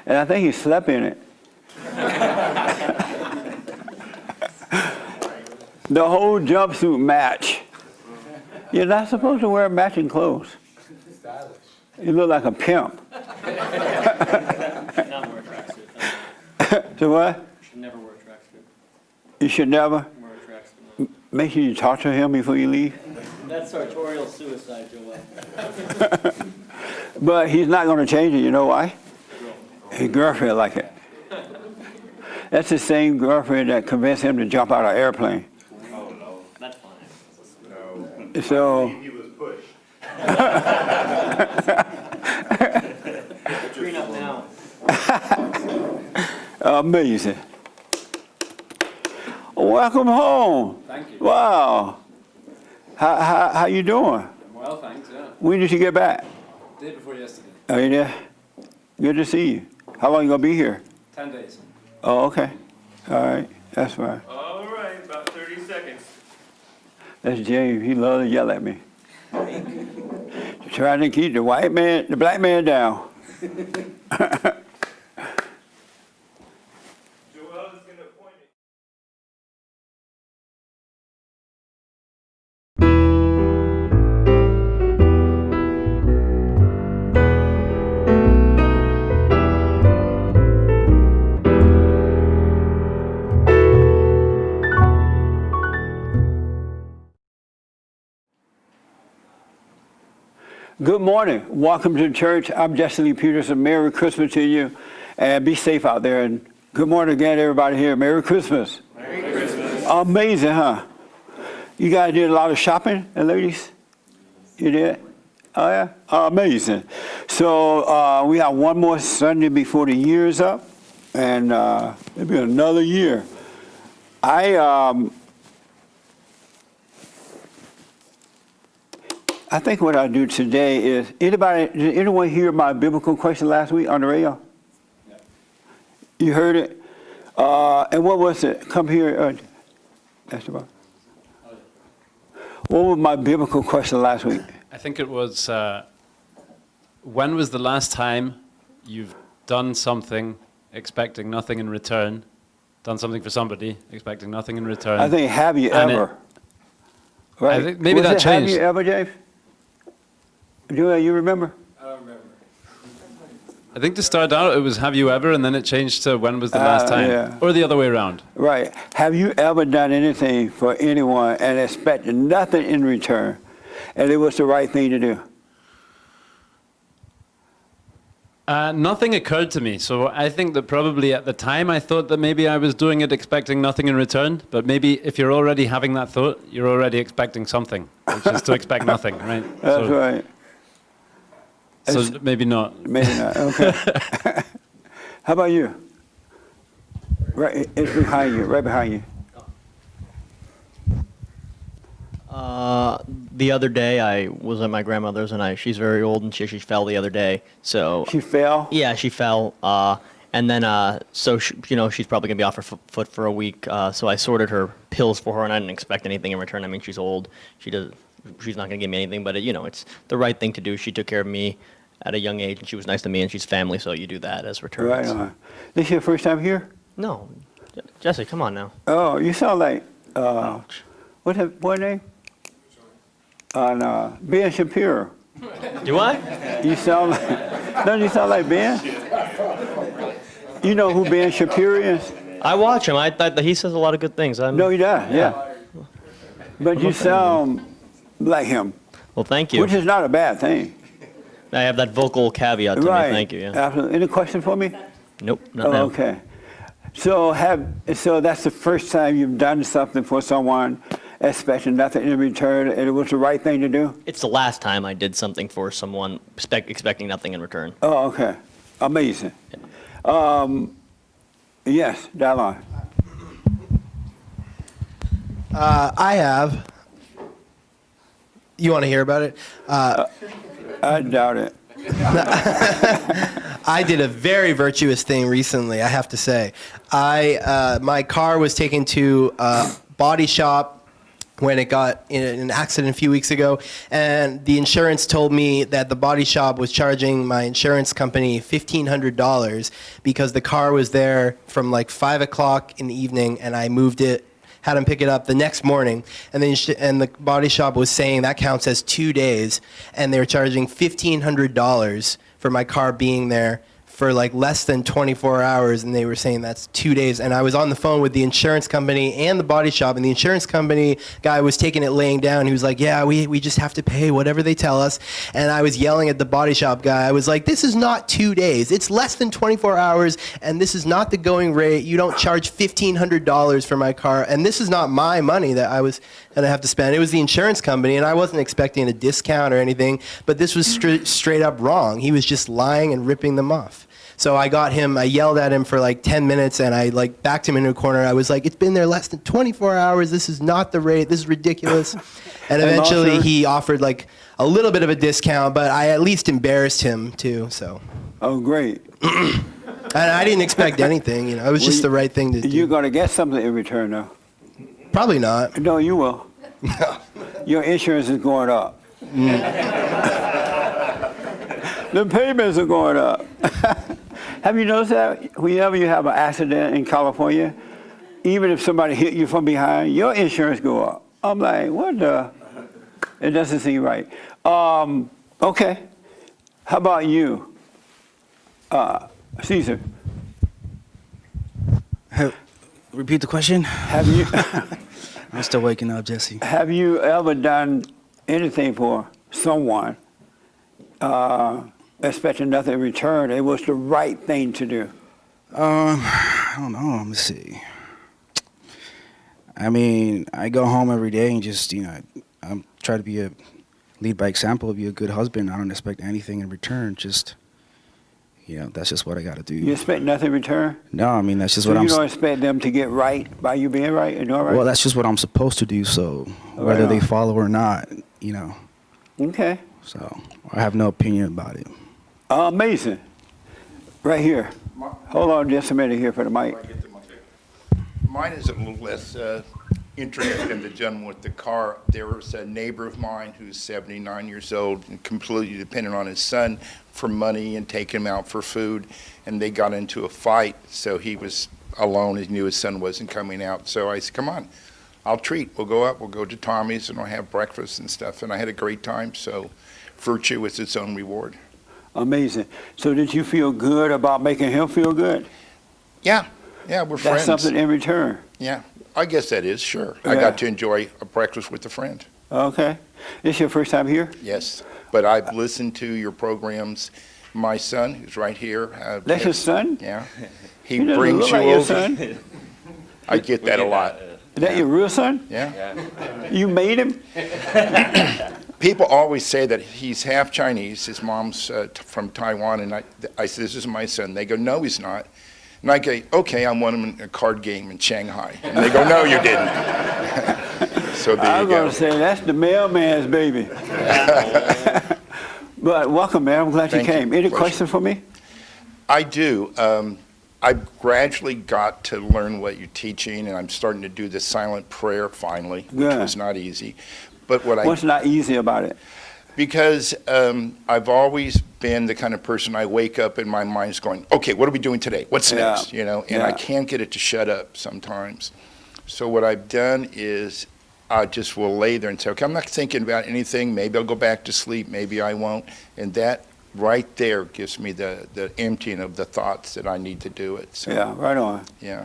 And I think he slept in it. The whole jumpsuit match. You're not supposed to wear matching clothes. Stylish. You look like a pimp. Not wear a tracksuit. So what? Should never wear a tracksuit. You should never. Wear a tracksuit. Make sure you talk to him before you leave. That's sartorial suicide, Joel. But he's not going to change it. You know why? His girlfriend like it. That's the same girlfriend that convinced him to jump out of an airplane. Oh no, that's fine. No. So He was pushed. Prenup now. amazing. Welcome home. Thank you. Wow. How you doing? I'm well, thanks, yeah. When did you get back? Day before yesterday. Oh, you there? Good to see you. How long you gonna be here? 10 days. Oh, okay. All right. That's fine. All right, about 30 seconds. That's James. He loves to yell at me. Trying to keep the black man down. Joel is going to point it. Good morning. Welcome to church. I'm Jesse Lee Peterson. Merry Christmas to you, and be safe out there. And good morning again, everybody here. Merry Christmas. Merry Christmas. Amazing, huh? You guys did a lot of shopping, ladies? You did? Oh, yeah? Amazing. So we have one more Sunday before the year is up, and it'll be another year. I think what I'll do today is, did anyone hear my biblical question last week on the radio? Yeah. You heard it? And what was it? Come here, Esteban. What was my biblical question last week? I think it was, when was the last time you've done something expecting nothing in return, done something for somebody expecting nothing in return? I think, have you And ever? Right? I think maybe Was that it, changed. Have you ever, James? Joel, you remember? I don't remember. I think to start out it was have you ever, and then it changed to when was the last time? Yeah. Or the other way around. Right. Have you ever done anything for anyone and expected nothing in return, and it was the right thing to do? Nothing occurred to me, so I think that probably at the time I thought that maybe I was doing it expecting nothing in return, but maybe if you're already having that thought, you're already expecting something, which is to expect nothing, right? That's right. So It's- maybe not. Maybe not. Okay. How about you? Right, it's behind you. Right behind you. The other day I was at my grandmother's and she's very old and she fell the other day. So She fell. yeah, she fell. And then so she, she's probably gonna be off her foot for a week. So I sorted her pills for her and I didn't expect anything in return. I mean, she's old. She's not gonna give me anything, but it's the right thing to do. She took care of me at a young age and she was nice to me and she's family, so you do that as returns. Right on. This your first time here? No, Jesse, come on now. Oh, you sound like Ouch. what's that boy name? Ben Shapiro. Do I? You sound like, don't you sound like Ben? You know who Ben Shapiro is? I watch him. I thought that he says a lot of good things. No, he does. Yeah. But you sound like him, Well, thank you. which is not a bad thing. I have that vocal caveat to Right. me. Thank you. Yeah. Absolutely. Any question for me? Nope, not Oh, now. okay. So that's the first time you've done something for someone, expecting nothing in return, and it was the right thing to do? It's the last time I did something for someone expecting nothing in return. Oh, okay. Amazing. Yes, Dallon. I have. You want to hear about it? I doubt it. I did a very virtuous thing recently, I have to say. My car was taken to a body shop when it got in an accident a few weeks ago, and the insurance told me that the body shop was charging my insurance company $1,500 because the car was there from like 5 o'clock in the evening, and I moved it, had them pick it up the next morning, and the body shop was saying that counts as 2 days, and they were charging $1,500 for my car being there for like less than 24 hours, and they were saying that's 2 days. And I was on the phone with the insurance company and the body shop, and the insurance company guy was taking it laying down. He was like, yeah, we just have to pay whatever they tell us. And I was yelling at the body shop guy. I was like, this is not 2 days. It's less than 24 hours, and this is not the going rate. You don't charge $1,500 for my car, and this is not my money that I was going to have to spend. It was the insurance company, and I wasn't expecting a discount or anything, but this was straight up wrong. He was just lying and ripping them off. So I yelled at him for like 10 minutes, and I like backed him into a corner. I was like, it's been there less than 24 hours. This is not the rate. This is ridiculous. And eventually also- he offered like a little bit of a discount, but I at least embarrassed him too, so. Oh, great. And I didn't expect anything, it was just the right thing to do. You're going to get something in return, though. Probably not. No, you will. Your insurance is going up. The payments are going up. Have you noticed that whenever you have an accident in California, even if somebody hit you from behind, your insurance go up? I'm like, what the? It doesn't seem right. Okay. How about you, Caesar? Repeat the question. Have you I'm still waking up, Jesse. have you ever done anything for someone, expecting nothing in return? It was the right thing to do. I don't know. Let me see. I mean, I go home every day and just, I'm try to lead by example, be a good husband. I don't expect anything in return. Just, that's just what I got to do. You expect nothing in return? No, I mean, that's just So what you don't expect them to get right by you being right and doing right? Well, that's just what I'm supposed to do. So whether Right they on. follow or not, Okay. so I have no opinion about it. Amazing. Right here. Hold on just a minute here for the mic. Mine is a little less interesting than the gentleman with the car. There was a neighbor of mine who's 79 years old and completely dependent on his son for money and taking him out for food. And they got into a fight, so he was alone. He knew his son wasn't coming out. So I said, come on, I'll treat. We'll go up, we'll go to Tommy's, and we'll have breakfast and stuff. And I had a great time, so virtue is its own reward. Amazing. So did you feel good about making him feel good? Yeah, we're That's friends. something in return. Yeah, I guess that is, sure. I Yeah. got to enjoy a breakfast with a friend. Okay. This your first time here? Yes, but I've listened to your programs. My son, who's right here. That's your son? Yeah. He He doesn't brings look you like your over. son. I get that a lot. Is that your real son? Yeah. You made him? People always say that he's half Chinese. His mom's from Taiwan, and I said, this is my son. They go, no, he's not. And I go, okay, I won him in a card game in Shanghai. And they go, no, you didn't. So there I you was going go. to say, that's the mailman's baby. But welcome, man. I'm glad Thank you you. came. Any Pleasure. questions for me? I do. I've gradually got to learn what you're teaching, and I'm starting to do the silent prayer finally, which Good. was not easy. But what What's not easy about it? because I've always been the kind of person, I wake up and my mind's going, okay, what are we doing today? What's Yeah. next? And I Yeah. can't get it to shut up sometimes. So what I've done is I just will lay there and say, okay, I'm not thinking about anything. Maybe I'll go back to sleep. Maybe I won't. And that right there gives me the emptying of the thoughts that I need to do it. So, Yeah, right on. yeah.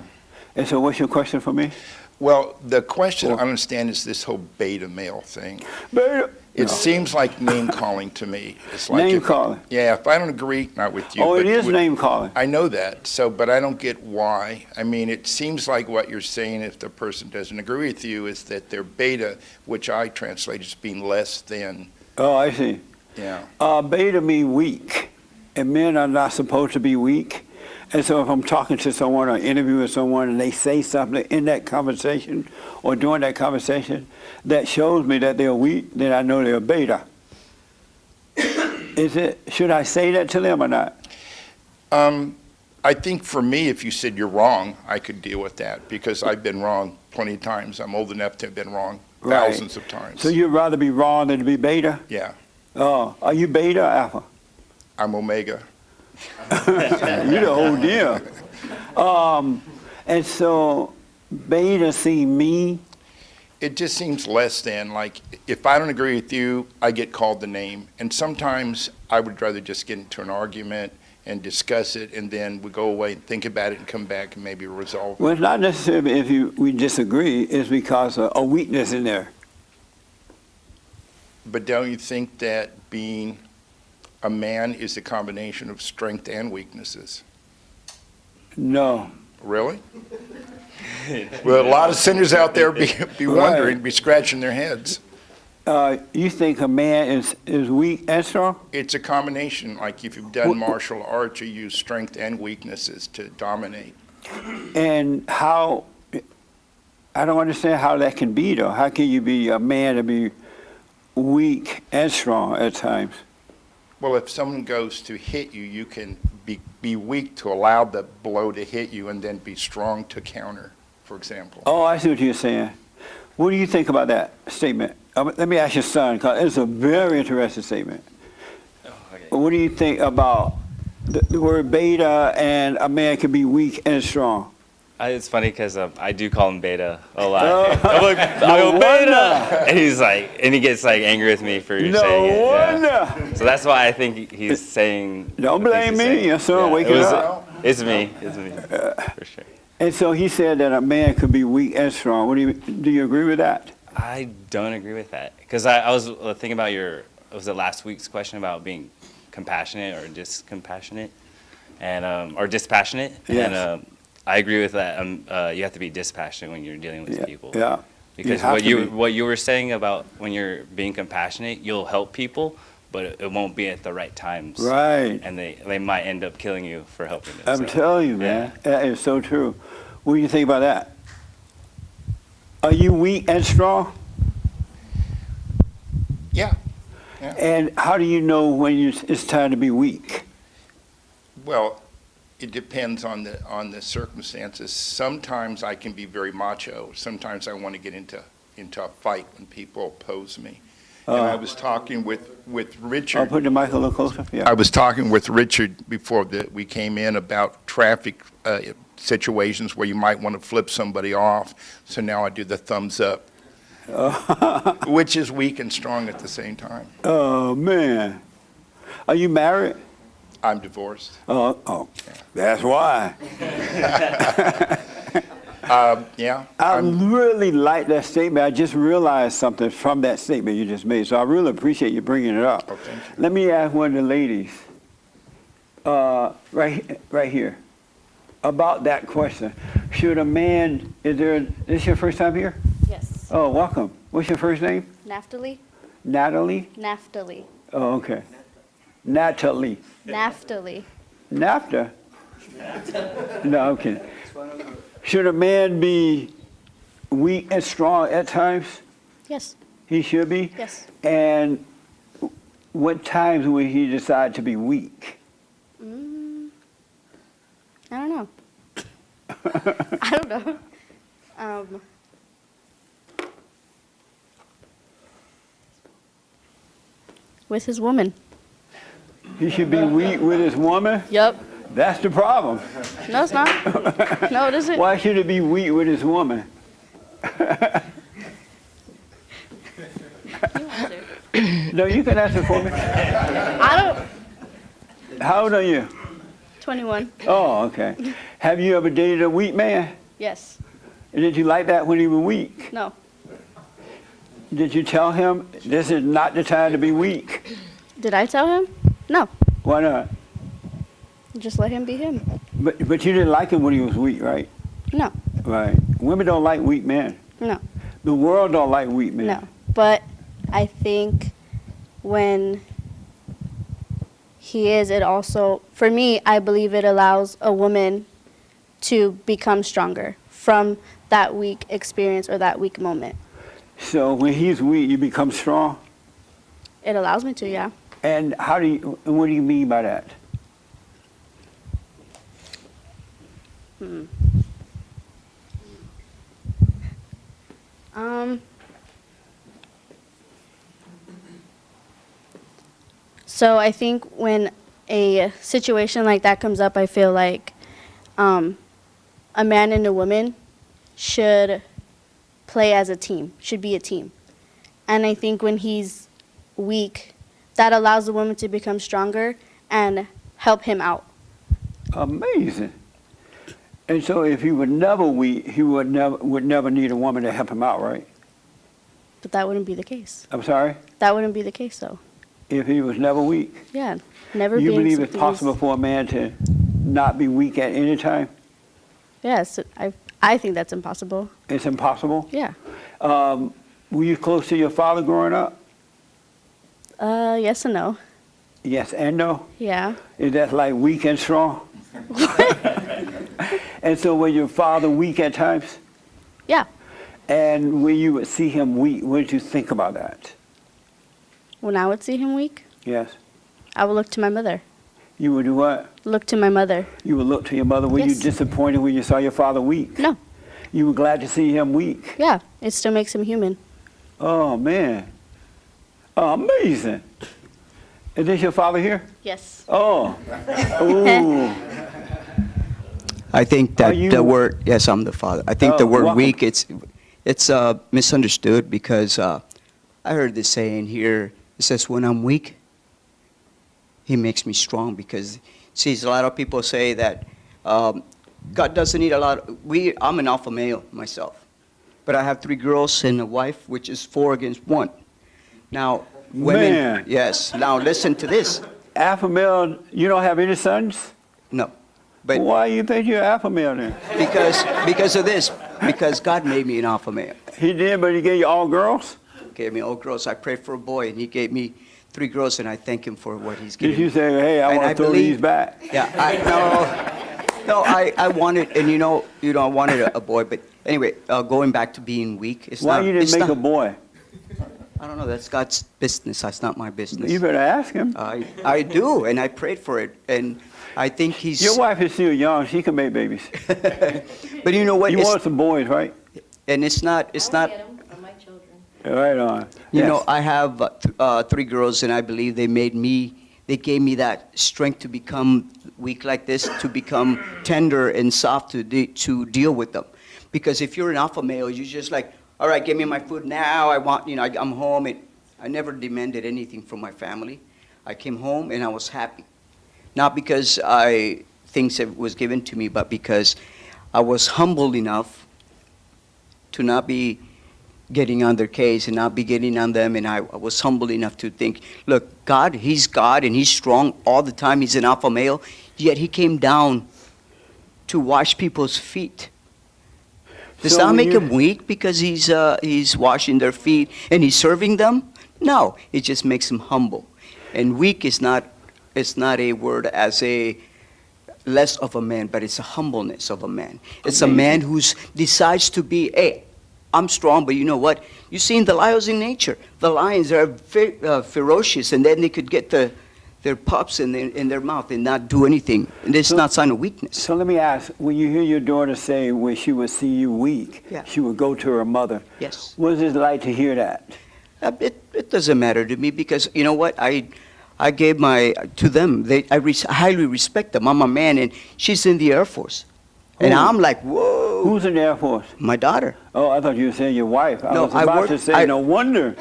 And so what's your question for me? Well, the question I Well- understand is this whole beta male thing. Beta. It No. seems like name calling to me. It's like Name if- calling. Yeah, if I don't agree, not with you. Oh, it but is with- name calling. I know that. So, but I don't get why. I mean, it seems like what you're saying, if the person doesn't agree with you, is that they're beta, which I translate as being less than. Oh, I see. Yeah. Beta mean weak, and men are not supposed to be weak. And so if I'm talking to someone or interviewing someone and they say something in that conversation or during that conversation that shows me that they're weak, then I know they're beta. Should I say that to them or not? I think for me, if you said you're wrong, I could deal with that because I've been wrong plenty of times. I'm old enough to have been wrong. Right. thousands of times. So you'd rather be wrong than to be beta? Yeah, Oh, are you beta or alpha? I'm omega. You the whole deal. And so beta seem mean. It just seems less than, like, if I don't agree with you, I get called the name. And sometimes I would rather just get into an argument and discuss it, and then we go away and think about it and come back and maybe resolve it. Well, it's not necessarily if we disagree, it's because of a weakness in there. But don't you think that being a man is a combination of strength and weaknesses? No. Really? Well, a lot of sinners out there be wondering, be scratching their heads. You think a man is weak and strong? It's a combination, like if you've done martial arts, you use strength and weaknesses to dominate. And how, I don't understand how that can be though. How can you be a man and be weak and strong at times? Well, if someone goes to hit you, you can be weak to allow the blow to hit you and then be strong to counter, for example. Oh, I see what you're saying. What do you think about that statement? Let me ask your son, because it's a very interesting statement. What do you think about the word beta and a man can be weak and strong? It's funny because I do call him Beta a lot. Oh. I'm like, I go Beta, and he's like, and he gets like angry with me for saying it. No yeah. wonder. So that's why I think he's saying. Don't what blame he's me, saying. your son Yeah, waking up. It's me, for sure. And so he said that a man could be weak and strong. What do you agree with that? I don't agree with that because I was thinking about was it last week's question about being compassionate or discompassionate, and or dispassionate, Yes. and I agree with that. You have to be dispassionate when you're dealing with people. Yeah. Because have to be. what you were saying about when you're being compassionate, you'll help people, but it won't be at the right times. Right. And they might end up killing you for helping them. I'm so, telling you, man. That is so true. What do you think about that? Are you weak and strong? Yeah. And how do you know when it's time to be weak? Well, it depends on the circumstances. Sometimes I can be very macho. Sometimes I want to get into a fight when people oppose me. And I was talking with I'll Richard. put the mic a little closer. Yeah. I was talking with Richard before we came in about traffic situations where you might want to flip somebody off. So now I do the thumbs up, which is weak and strong at the same time. Oh, man. Are you married? I'm divorced. Oh, that's why. Yeah. I really like that statement. I just realized something from that statement you just made, so I really appreciate you bringing it up. Oh, thank you. Let me ask one of the ladies, right here, about that question. Should a man, this your first time here? Yes. Oh, welcome. What's your first name? Naftali? Natalie? Naftali. Oh, okay. Natalie. Naftali. NAFTA? No, I'm kidding. Should a man be weak and strong at times? Yes. He should be? Yes. And what times will he decide to be weak? I don't know. I don't know. With his woman. He should be weak with his woman? Yep. That's the problem. No, it's not. No, it isn't. Why should he be weak with his woman? No, you can answer for me. I don't. How old are you? 21. Oh, okay. Have you ever dated a weak man? Yes. Did you like that when he was weak? No. Did you tell him this is not the time to be weak? Did I tell him? No. Why not? Just let him be him. But you didn't like him when he was weak, right? No. Right. Women don't like weak men. No. The world don't like weak men. No. But I think when he is, it also, for me, I believe it allows a woman to become stronger from that weak experience or that weak moment. So when he's weak, you become strong? It allows me to, yeah. And what do you mean by that? So I think when a situation like that comes up, I feel like a man and a woman should play as a team, should be a team. And I think when he's weak, that allows the woman to become stronger and help him out. Amazing. And so if he were never weak, he would never need a woman to help him out, right? But that wouldn't be the case. I'm sorry? That wouldn't be the case, though. If he was never weak? Yeah, never You being believe it's something possible for a man to not be weak at any time? Yes, I think that's impossible. It's impossible? Yeah. Were you close to your father growing up? Yes and no. Yes and no? Yeah. Is that like weak and strong? And so was your father weak at times? Yeah. And when you would see him weak, what did you think about that? When I would see him weak, Yes. I would look to my mother. You would do what? Look to my mother. You would look to your mother. Were you Yes. disappointed when you saw your father weak? No. You were glad to see him weak? Yeah, it still makes him human. Oh, man. Amazing. Is this your father here? Yes. Oh. Ooh. I think Are that you- the word, yes, I'm the father. I think the Oh, word welcome. weak, it's misunderstood because I heard this saying here. It says, when I'm weak, he makes me strong because, see, a lot of people say that God doesn't need a lot. I'm an alpha male myself, but I have 3 girls and a wife, which is 4 against 1. Now, women, Man. yes. Now listen to this. Alpha male, you don't have any sons? No, but Why you think you're alpha male then? because of this, because God made me an alpha male. He did, but he gave you all girls? Gave me all girls. I prayed for a boy, and he gave me 3 girls, and I thank him for what he's Did given you me. say, hey, I And want I to throw believe- these back? Yeah, I wanted, and I wanted a boy, but anyway, going back to being weak, it's Why not. you didn't it's make not- a boy? I don't know. That's God's business. That's not my business. You better ask him. I do, and I prayed for it, and I think he's. Your wife is still young. She can make babies. But you know what? You It's- want some boys, right? and it's not. Right on. You Yes. know, I have 3 girls, and I believe they gave me that strength to become weak like this, to become tender and soft to deal with them. Because if you're an alpha male, you're just like, all right, give me my food now. I want, I'm home. And I never demanded anything from my family. I came home and I was happy. Not because things that was given to me, but because I was humble enough to not be getting on their case and not be getting on them. And I was humble enough to think, look, He's God and He's strong all the time. He's an alpha male. Yet He came down to wash people's feet. Does So that when make you- Him weak because He's washing their feet and He's serving them? No, it just makes Him humble. And weak is not a word as a less of a man, but it's a humbleness of a man. It's a man who decides to be, hey, I'm strong, but you know what? You've seen the lions in nature. The lions are ferocious, and then they could get their pups in their mouth and not do anything. And it's not a sign of weakness. So let me ask, when you hear your daughter say when she would see you weak, Yeah. she would go to her mother. Yes. What is it like to hear that? It doesn't matter to me because you know what? I gave to them. I highly respect them. I'm a man, and she's in the Air Force. And Who? I'm like, whoa. Who's in the Air Force? My daughter. Oh, I thought you were saying your wife. I No, was I about work- to say, I- no wonder.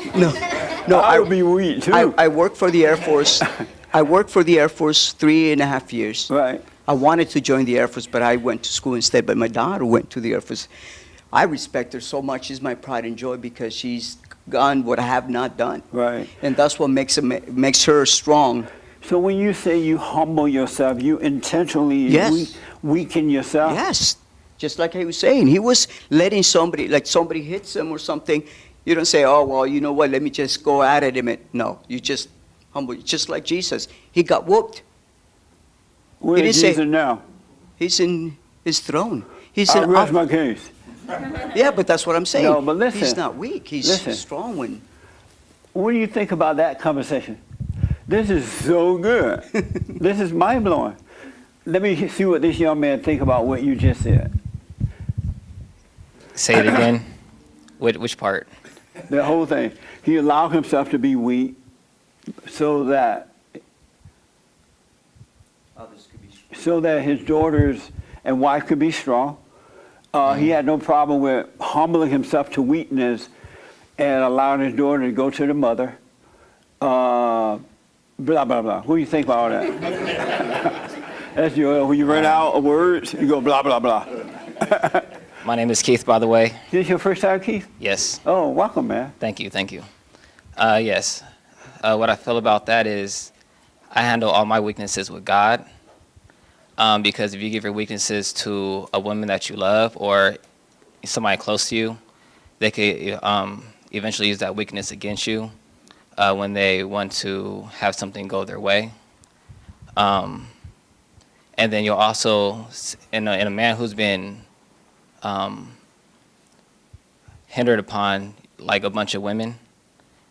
No, I would be weak too. I worked for the Air Force. I worked for the Air Force 3.5 years. Right. I wanted to join the Air Force, but I went to school instead. But my daughter went to the Air Force. I respect her so much. She's my pride and joy because she's done what I have not done. Right. And that's what makes her strong. So when you say you humble yourself, you intentionally Yes. weaken yourself? Yes. Just like he was saying, he was letting somebody hits him or something. You don't say, oh, well, you know what, let me just go at it. No, you just humble. Just like Jesus. He got whooped. Where He is didn't say- Jesus now? He's in his throne. He's I in rest my case. Yeah, but that's what I'm saying. No, but listen. He's not weak. He's Listen. strong when. What do you think about that conversation? This is so good. This is mind-blowing. Let me see what this young man think about what you just said. Say it again. Which part? The whole thing. He allowed himself to be weak so that so that his daughters and wife could be strong. He had no problem with humbling himself to weakness and allowing his daughter to go to the mother. Blah, blah, blah. What do you think about all that? That's your, when you run out of words, you go blah, blah, blah. My name is Keith, by the way. This your first time, Keith? Yes. Oh, welcome, man. Thank you. Thank you. Yes. What I feel about that is I handle all my weaknesses with God. Because if you give your weaknesses to a woman that you love or somebody close to you, they could eventually use that weakness against you when they want to have something go their way. And then you'll also, in a man who's been hindered upon like a bunch of women,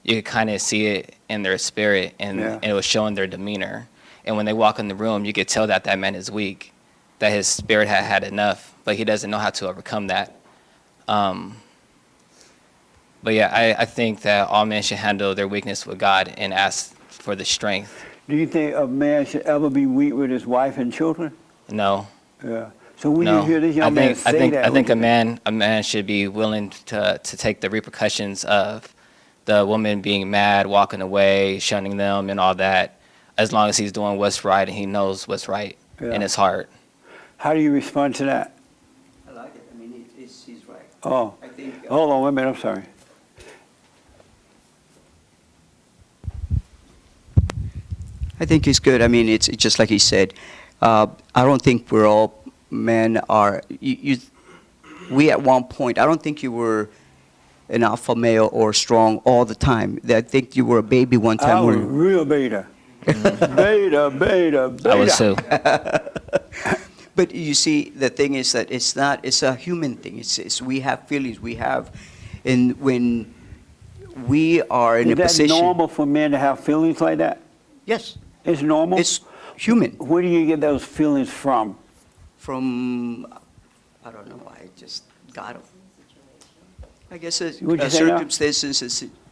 you can kind of see it in their spirit and it will show in their demeanor. And when they walk in the room, you could tell that that man is weak, that his spirit had had enough, but he doesn't know how to overcome that. But yeah, I think that all men should handle their weakness with God and ask for the strength. Do you think a man should ever be weak with his wife and children? No. Yeah. So when No. you hear this young man say that, I think what a man should be willing to take the repercussions of the woman being mad, walking away, shunning them, and all that, as long as he's doing what's right and he knows what's right in his heart. How do you respond to that? I like it. I mean, he's right. Oh, I think, hold on, wait a minute. I'm sorry. I think it's good. I mean, it's just like he said. I don't think we're all men are. We at one point, I don't think you were an alpha male or strong all the time. I think you were a baby one time. I was real beta. Beta. I was too. But you see, the thing is that it's not. It's a human thing. It's we have feelings. We have, and when we are in a Is that position. normal for men to have feelings like that? Yes. It's normal? It's human. Where do you get those feelings from? From, I don't know, I just got them. I guess it's What'd you say now?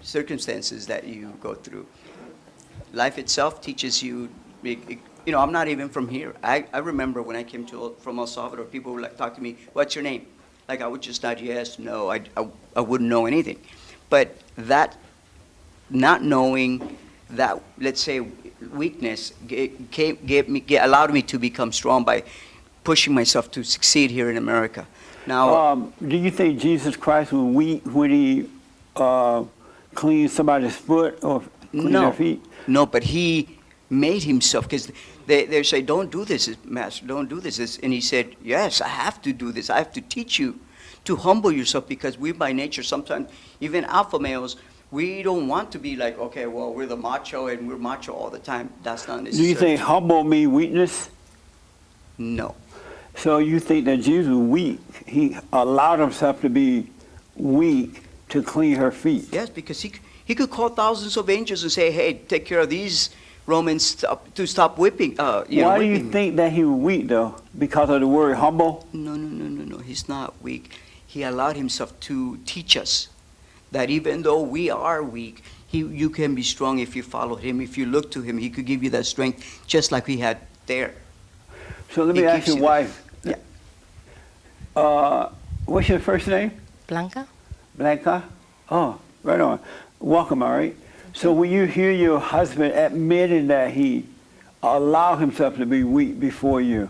circumstances that you go through. Life itself teaches you, I'm not even from here. I remember when I came from El Salvador, people would talk to me, what's your name? Like I would just nod yes, no, I wouldn't know anything. But that, not knowing that, let's say, weakness allowed me to become strong by pushing myself to succeed here in America. Now, Do you think Jesus Christ was weak when he cleaned somebody's foot or cleaned their feet? No, but he made himself, because they say, don't do this, Master, don't do this. And he said, yes, I have to do this. I have to teach you to humble yourself, because we by nature sometimes, even alpha males, we don't want to be like, okay, well, we're the macho and we're macho all the time. That's not necessary. Do you think humble means weakness? No. So you think that Jesus was weak? He allowed himself to be weak to clean her feet? Yes, because he could call thousands of angels and say, hey, take care of these Romans to stop whipping. Why do you think that he was weak, though? Because of the word humble? No. He's not weak. He allowed himself to teach us that even though we are weak, you can be strong if you follow him. If you look to him, he could give you that strength just like we had there. So let me ask your wife. Yeah. What's your first name? Blanca? Blanca? Oh, right on. Welcome, all right. So when you hear your husband admitting that he allowed himself to be weak before you,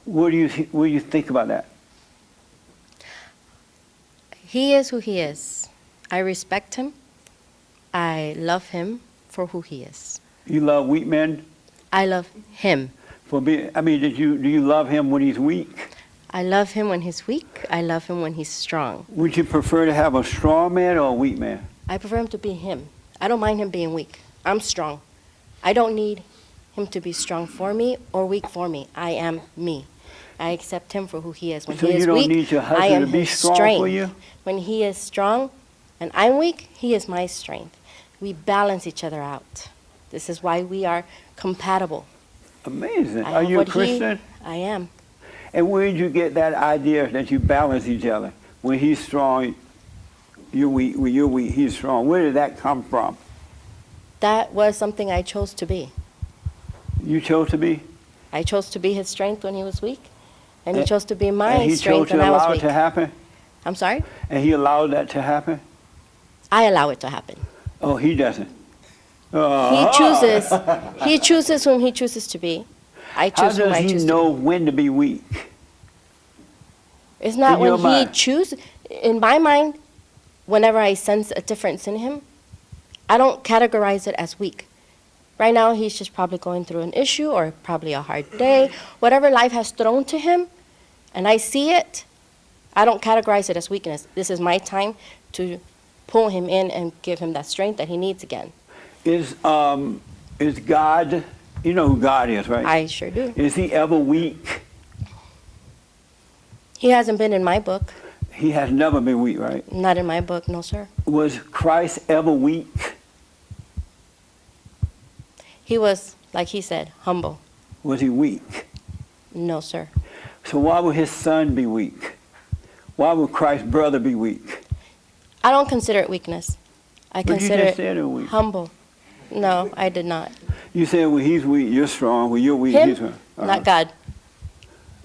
what do you think about that? He is who he is. I respect him. I love him for who he is. You love weak men? I love him. Do you love him when he's weak? I love him when he's weak. I love him when he's strong. Would you prefer to have a strong man or a weak man? I prefer him to be him. I don't mind him being weak. I'm strong. I don't need him to be strong for me or weak for me. I am me. I accept him for who he is. When So he you is don't weak, need your I husband am to be his strong strength. for you? When he is strong and I'm weak, he is my strength. We balance each other out. This is why we are compatible. Amazing. I Are have you a what he- Christian? I am. And where did you get that idea that you balance each other? When he's strong, you're weak. When you're weak, he's strong. Where did that come from? That was something I chose to be. You chose to be? I chose to be his strength when he was weak, and he And- chose to be my And he chose strength to when I was allow it weak. to happen? I'm sorry? And he allowed that to happen? I allow it to happen. Oh, he doesn't? He Uh-huh. chooses whom he chooses to be. I How choose whom does I he choose know to be. when to be weak? It's not in your when he mind? chooses. In my mind, whenever I sense a difference in him, I don't categorize it as weak. Right now, he's just probably going through an issue or probably a hard day. Whatever life has thrown to him, and I see it, I don't categorize it as weakness. This is my time to pull him in and give him that strength that he needs again. Is God, you know who God is, right? I sure do. Is he ever weak? He hasn't been in my book. He has never been weak, right? Not in my book, no, sir. Was Christ ever weak? He was, like he said, humble. Was he weak? No, sir. So why would his son be weak? Why would Christ's brother be weak? I don't consider it weakness. I But you consider just it said it was weak. humble. No, I did not. You said when he's weak, you're strong. When you're weak, Him, he's strong. not God.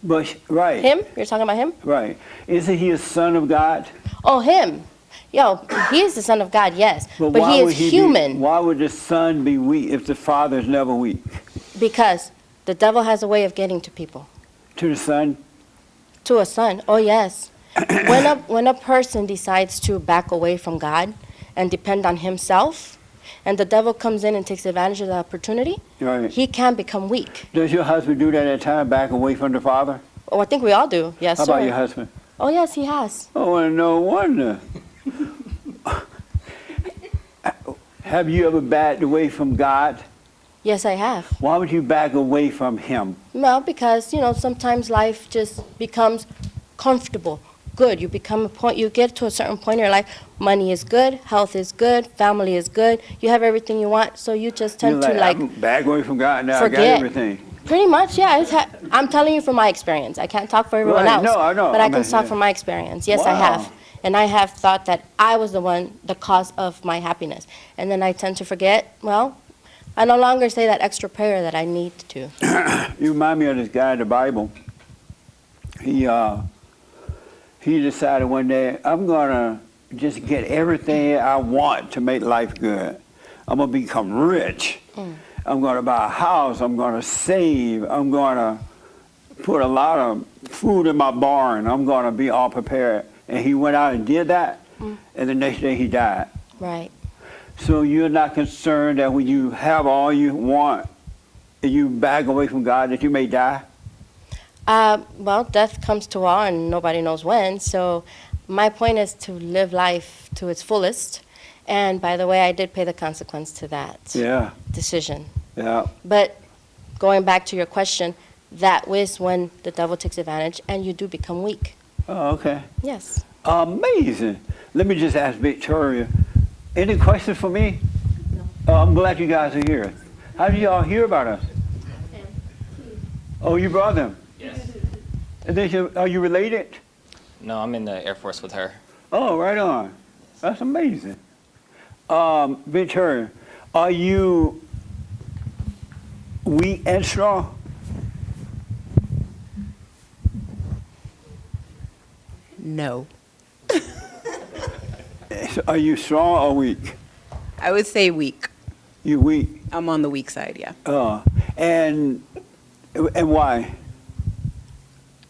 But right. Him? You're talking about him? Right. Isn't he a son of God? Oh, him. Yo, he is the son of God, yes. But why he would is be- human why would the son be weak if the father is never weak? because the devil has a way of getting to people. To the son? To a son, oh yes. When a person decides to back away from God and depend on himself, and the devil comes in and takes advantage of the opportunity, Right. he can become weak. Does your husband do that at time, back away from the father? Oh, I think we all do. Yes, How sir. about your husband? Oh, yes, he has. Oh, and no wonder. Have you ever backed away from God? Yes, I have. Why would you back away from him? Well, because, sometimes life just becomes comfortable, good. You become a point, you get to a certain point in your life, money is good, health is good, family is good, you have everything you want, so you just tend You're to like, I'm back away from God now. I got forget. everything. pretty much, yeah. I'm telling you from my experience. I can't talk for everyone Right, else. no, I know. But I I can mean, talk yeah. from my experience. Yes, I Wow. have. And I have thought that I was the cause of my happiness. And then I tend to forget, well, I no longer say that extra prayer that I need to. You remind me of this guy in the Bible. He decided one day, I'm gonna just get everything I want to make life good. I'm gonna become rich. I'm gonna buy a house. I'm gonna save. I'm gonna put a lot of food in my barn. I'm gonna be all prepared. And he went out and did that, and the next day he died. Right. So you're not concerned that when you have all you want, and you back away from God, that you may die? Well, death comes to all, and nobody knows when. So my point is to live life to its fullest. And by the way, I did pay the consequence to that Yeah, decision. yeah. But going back to your question, that was when the devil takes advantage and you do become weak. Oh, okay. Yes. Amazing. Let me just ask Victoria, any questions for me? No. I'm glad you guys are here. How did y'all hear about us? Oh, you brought them? Yes. And are you related? No, I'm in the Air Force with her. Oh, right on. That's amazing. Victoria, are you weak and strong? No. So are you strong or weak? I would say weak. You weak. I'm on the weak side, yeah. And why?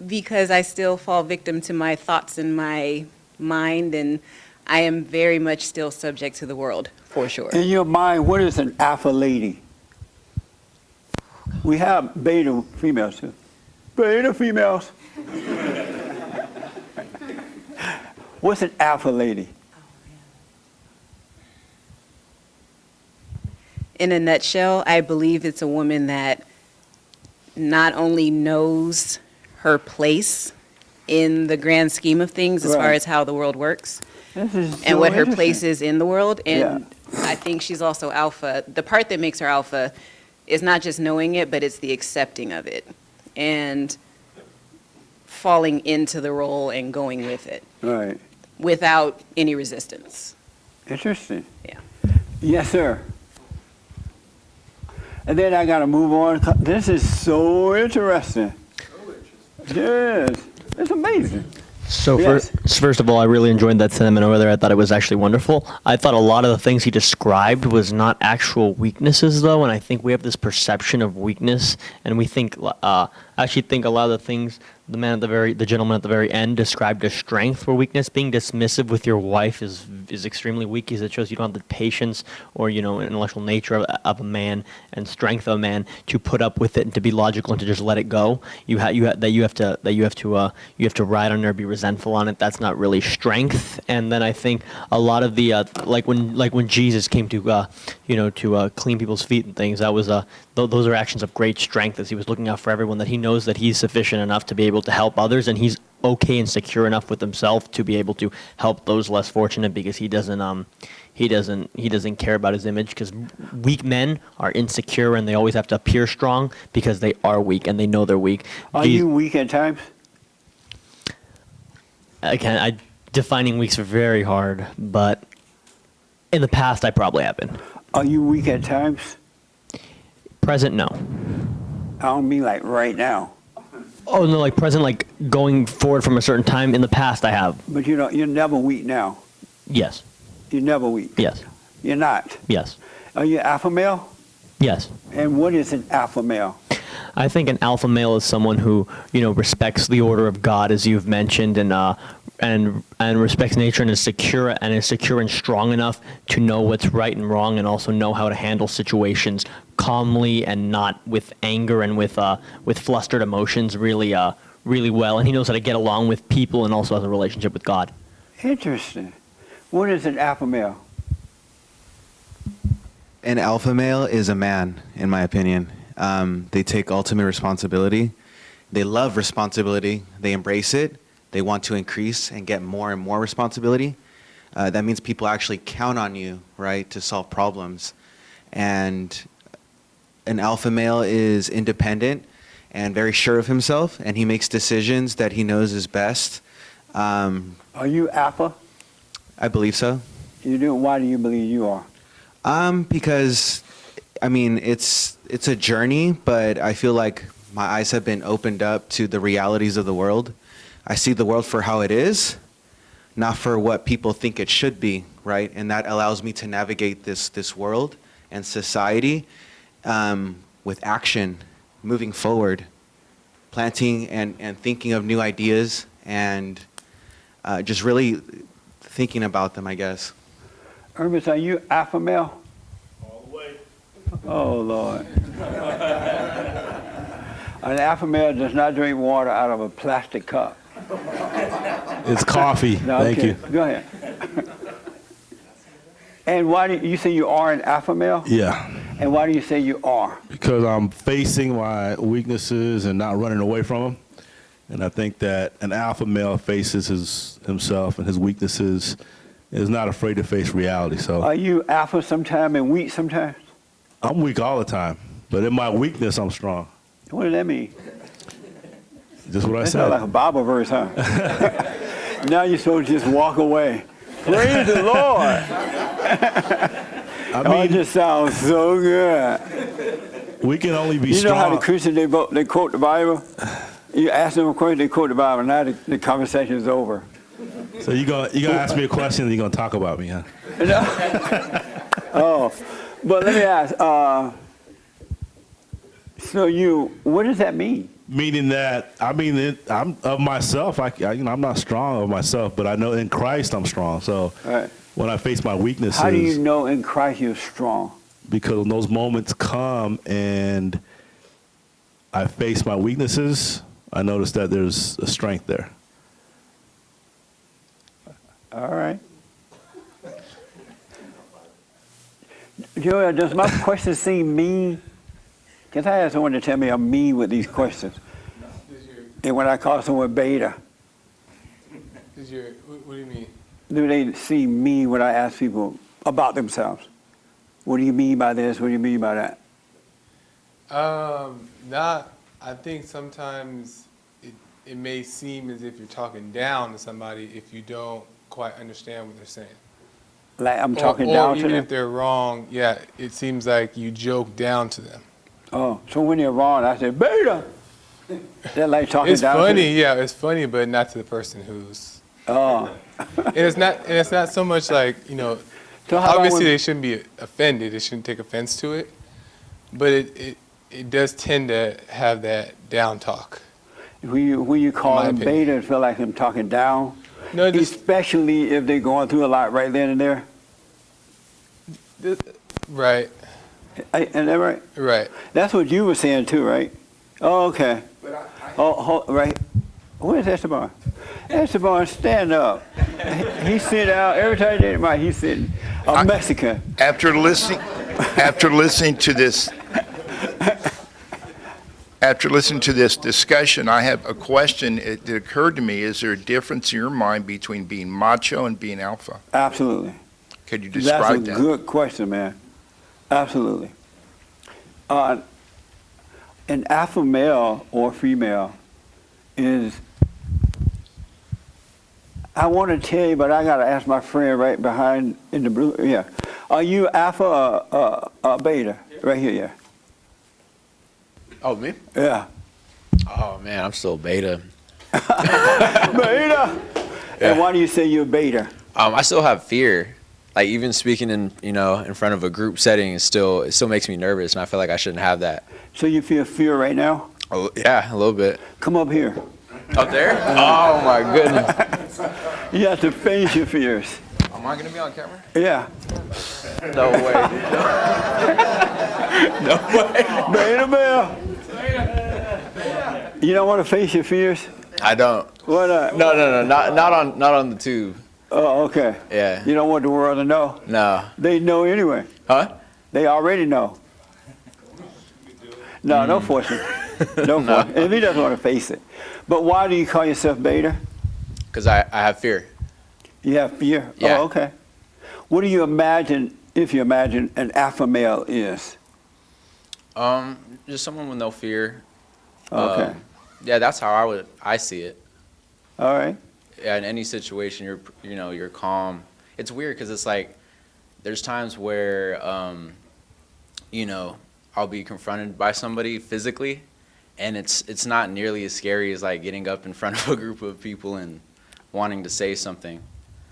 Because I still fall victim to my thoughts and my mind, and I am very much still subject to the world, for sure. In your mind, what is an alpha lady? We have beta females too. Beta females. What's an alpha lady? In a nutshell, I believe it's a woman that not only knows her place in the grand scheme of things as far Right. as how the world works This is and so what her interesting. place is in the world. And Yeah. I think she's also alpha. The part that makes her alpha is not just knowing it, but it's the accepting of it and falling into the role and going with it Right. without any resistance. Interesting. Yeah. Yes, sir. And then I got to move on. This is so interesting. Yes, it's amazing. So Yes. first of all, I really enjoyed that sentiment over there. I thought it was actually wonderful. I thought a lot of the things he described was not actual weaknesses, though, and I think we have this perception of weakness, and we think, I actually think a lot of the things the gentleman at the very end described as strength or weakness. Being dismissive with your wife is extremely weak, because it shows you don't have the patience or intellectual nature of a man and strength of a man to put up with it and to be logical and to just let it go. You have to ride on it or be resentful on it. That's not really strength. And then I think a lot of the like when Jesus came to clean people's feet and things, that was those are actions of great strength, as he was looking out for everyone, that he knows that he's sufficient enough to be able to help others, and he's okay and secure enough with himself to be able to help those less fortunate, because he doesn't care about his image, because weak men are insecure and they always have to appear strong because they are weak and they know they're weak. Are you weak at times? Defining weak's very hard, but in the past I probably have been. Are you weak at times? Present, no. I don't mean like right now. Oh no, like present, like going forward from a certain time. In the past, I have. But you're never weak now. Yes. You're never weak. Yes. You're not. Yes. Are you alpha male? Yes. And what is an alpha male? I think an alpha male is someone who respects the order of God, as you've mentioned, and respects nature, and is secure and strong enough to know what's right and wrong, and also know how to handle situations calmly and not with anger and with flustered emotions really well. And he knows how to get along with people, and also has a relationship with God. Interesting. What is an alpha male? An alpha male is a man, in my opinion. They take ultimate responsibility. They love responsibility. They embrace it. They want to increase and get more and more responsibility. That means people actually count on you, right, to solve problems. And an alpha male is independent and very sure of himself, and he makes decisions that he knows is best. Are you alpha? I believe so. You do. Why do you believe you are? Because, I mean, it's a journey, but I feel like my eyes have been opened up to the realities of the world. I see the world for how it is, not for what people think it should be, right? And that allows me to navigate this world and society with action, moving forward, planting and thinking of new ideas, and just really thinking about them, I guess. Ernest, are you alpha male? All the way. Oh, Lord. An alpha male does not drink water out of a plastic cup. It's coffee. No, Thank okay. you. Go ahead. And why do you say you are an alpha male? Yeah, And why do you say you are? because I'm facing my weaknesses and not running away from them. And I think that an alpha male faces himself and his weaknesses, is not afraid to face reality. So Are you alpha sometime and weak sometimes? I'm weak all the time, but in my weakness, I'm strong. What does that mean? Just what I That said. sounds like a Bible verse, huh? Now you're supposed to just walk away. Praise the Lord. It just sounds so good. We can only be You know how strong. the Christians, they quote the Bible? You ask them a question, they quote the Bible. Now the conversation is over. So you gonna ask me a question and you're gonna talk about me, huh? Oh, but let me ask. What does that mean? Meaning that I'm of myself. I'm not strong of myself, but I know in Christ I'm strong. So Right. when I face my weaknesses, How do you know in Christ you're strong? because when those moments come and I face my weaknesses, I notice that there's a strength there. All right. Joel, does my question seem mean? Because I asked someone to tell me I'm mean with these questions. And when I call someone beta, What do you mean? do they seem mean when I ask people about themselves? What do you mean by this? What do you mean by that? I think sometimes it may seem as if you're talking down to somebody if you don't quite understand what they're saying. Like I'm talking or down to even them? if they're wrong, yeah, it seems like you joke down to them. Oh, so when you're wrong, I say beta. That like talking It's down to funny, you? yeah, it's funny, but not to the person who's. Oh. And it's not so much like, you know, So how about obviously when- they shouldn't be offended. They shouldn't take offense to it. But it does tend to have that down talk. When you call my them opinion. beta, it feel like them talking down. No, just- especially if they're going through a lot right then and there. Right. Isn't that right? Right. That's what you were saying too, right? Oh, okay. Right. Where's Esteban? Esteban, stand up. He sit down every time they mic. He's sitting. A Mexican. After listening to this, after listening to this discussion, I have a question that occurred to me. Is there a difference in your mind between being macho and being alpha? Absolutely. Could you That's describe a that? good question, man. Absolutely. An alpha male or female is, I want to tell you, but I got to ask my friend right behind in the blue. Yeah. Are you alpha or beta? Right here, yeah. Oh, me? Yeah. Oh, man, I'm still beta. Beta? And why do you say you're beta? I still have fear. Like, even speaking in front of a group setting, it still makes me nervous, and I feel like I shouldn't have that. So you feel fear right now? Oh, yeah, a little bit. Come up here. Up there? Oh, my goodness. You have to face your fears. Am I going to be on camera? Yeah. No way. No way. Beta male. You don't want to face your fears? I don't. Why not? No. Not on the tube. Oh, okay. Yeah. You don't want the world to know? No. They know anyway. Huh? They already know. No, don't force it. Don't force it. If he doesn't want to face it. But why do you call yourself beta? Because I have fear. You have fear? Yeah. Oh, okay. What do you imagine, if you imagine, an alpha male is? Just someone with no fear. Okay. Yeah, that's how I see it. All right. Yeah, in any situation, you're calm. It's weird because it's like there's times where I'll be confronted by somebody physically, and it's not nearly as scary as like getting up in front of a group of people and wanting to say something.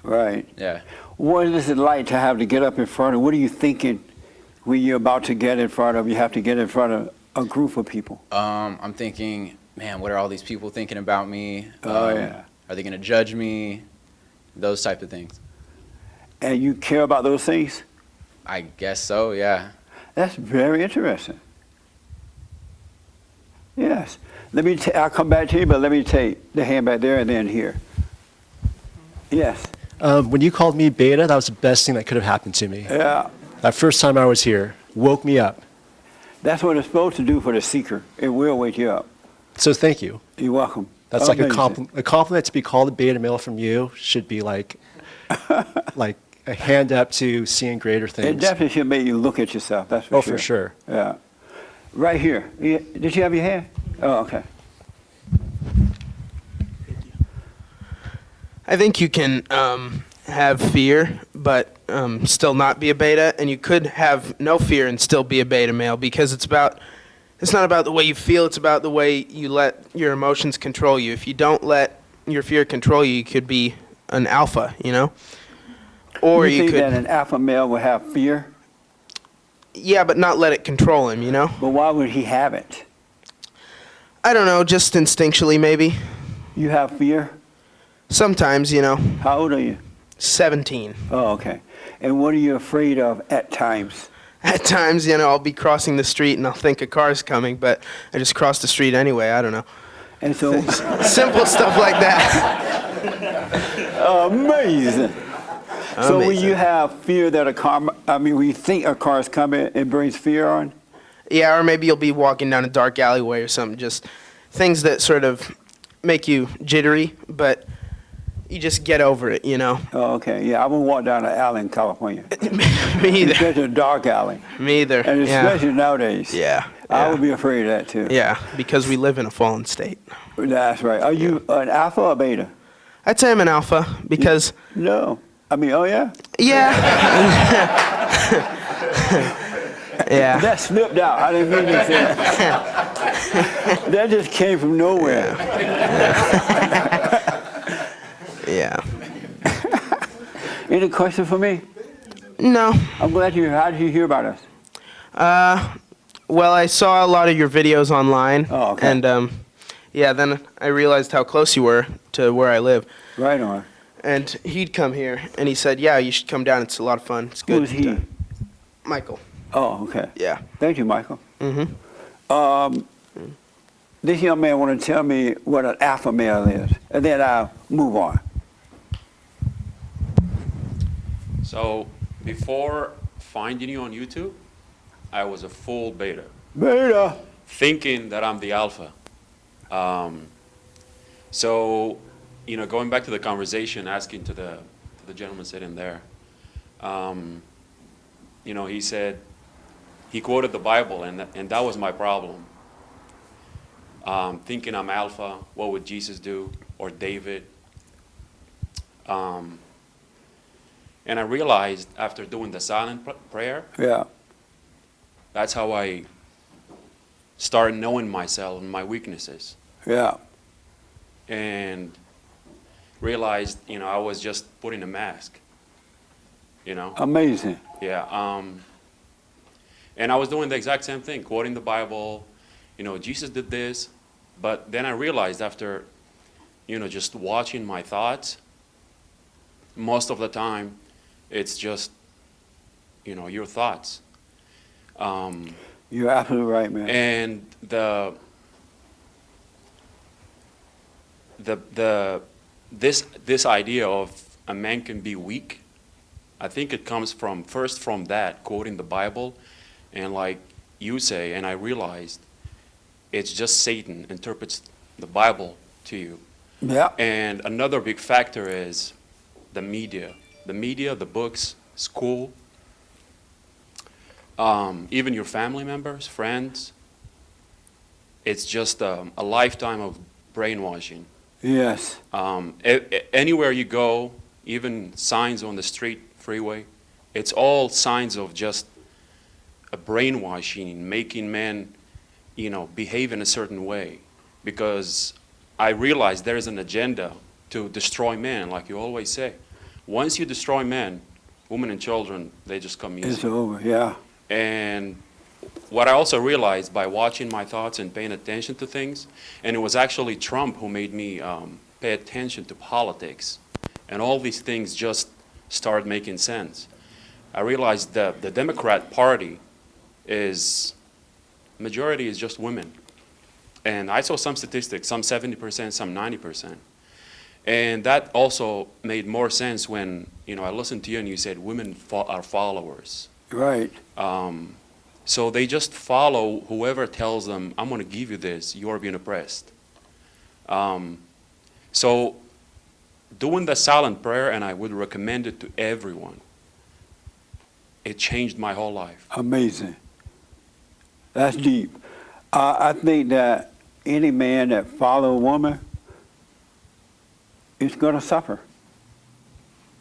Right. Yeah. What is it like to have to get up in front of? What are you thinking when you're about to get in front of? You have to get in front of a group of people. I'm thinking, man, what are all these people thinking about me? Oh, yeah. Are they going to judge me? Those type of things. And you care about those things? I guess so, yeah. That's very interesting. Yes. I'll come back to you, but let me take the hand back there and then here. Yes. When you called me beta, that was the best thing that could have happened to me. Yeah. That first time I was here woke me up. That's what it's supposed to do for the seeker. It will wake you up. So thank you. You're welcome. That's like a Amazing. compliment. A compliment to be called a beta male from you should be like a hand up to seeing greater It things. definitely should make you look at yourself. That's for Oh, sure. for sure. Yeah. Right here. Did you have your hand? Oh, okay. I think you can have fear, but still not be a beta, and you could have no fear and still be a beta male because it's not about the way you feel, it's about the way you let your emotions control you. If you don't let your fear control you, you could be an alpha, Or you you think could, that an alpha male will have fear? yeah, but not let it control him, But why would he have it? I don't know, just instinctually maybe. You have fear? Sometimes, How old are you? 17. Oh, okay. And what are you afraid of at times? At times, I'll be crossing the street and I'll think a car's coming, but I just cross the street anyway. I don't know. And so simple stuff like that. Amazing. So when Amazing. you have fear that when you think a car is coming, it brings fear on? Yeah, or maybe you'll be walking down a dark alleyway or something. Just things that sort of make you jittery, but you just get over it, Oh, okay. Yeah, I wouldn't walk down an alley in California. Me either. Especially a dark alley. Me either. And yeah. especially nowadays. Yeah. I would be afraid of that too. Yeah, because we live in a fallen state. That's right. Are you an alpha or beta? I'd say I'm an alpha because... No. Oh yeah? Yeah. Yeah. That slipped out. I didn't mean to say that. That just came from nowhere. Yeah. Any question for me? No. I'm glad you're here. How did you hear about us? Well, I saw a lot of your videos online. Oh, okay. And yeah, then I realized how close you were to where I live. Right on. And he'd come here, and he said, "Yeah, you should come down. It's a lot of fun. It's good." Who's he? Michael. Oh, okay. Yeah. Thank you, Michael. Mm-hmm. This young man want to tell me what an alpha male is, and then I'll move on. So before finding you on YouTube, I was a full beta. Beta. Thinking that I'm the alpha. So, you know, going back to the conversation, asking to the gentleman sitting there, you know, he said, he quoted the Bible, and that was my problem. Thinking I'm alpha, what would Jesus do, or David? And I realized after doing the silent prayer, Yeah. that's how I started knowing myself and my weaknesses. Yeah. And realized, you know, I was just putting a mask, you know? Amazing. Yeah. And I was doing the exact same thing, quoting the Bible, you know, Jesus did this. But then I realized after, you know, just watching my thoughts, most of the time, it's just, you know, your thoughts. You're absolutely right, man. And this idea of a man can be weak, I think it comes from that, quoting the Bible, and like you say, and I realized it's just Satan interprets the Bible to you. Yeah. And another big factor is the media. The media, the books, school, even your family members, friends. It's just a lifetime of brainwashing. Yes. Anywhere you go, even signs on the street, freeway, it's all signs of just a brainwashing, making men, you know, behave in a certain way. Because I realize there is an agenda to destroy men, like you always say. Once you destroy men, women and children, they just come easy. It's over, yeah. And what I also realized by watching my thoughts and paying attention to things, and it was actually Trump who made me pay attention to politics, and all these things just started making sense. I realized that the Democrat Party majority is just women. And I saw some statistics, some 70%, some 90%. And that also made more sense when, you know, I listened to you and you said women are followers. Right. So they just follow whoever tells them, I'm going to give you this, you're being oppressed. So doing the silent prayer, and I would recommend it to everyone, it changed my whole life. Amazing. That's deep. I think that any man that follow a woman is going to suffer.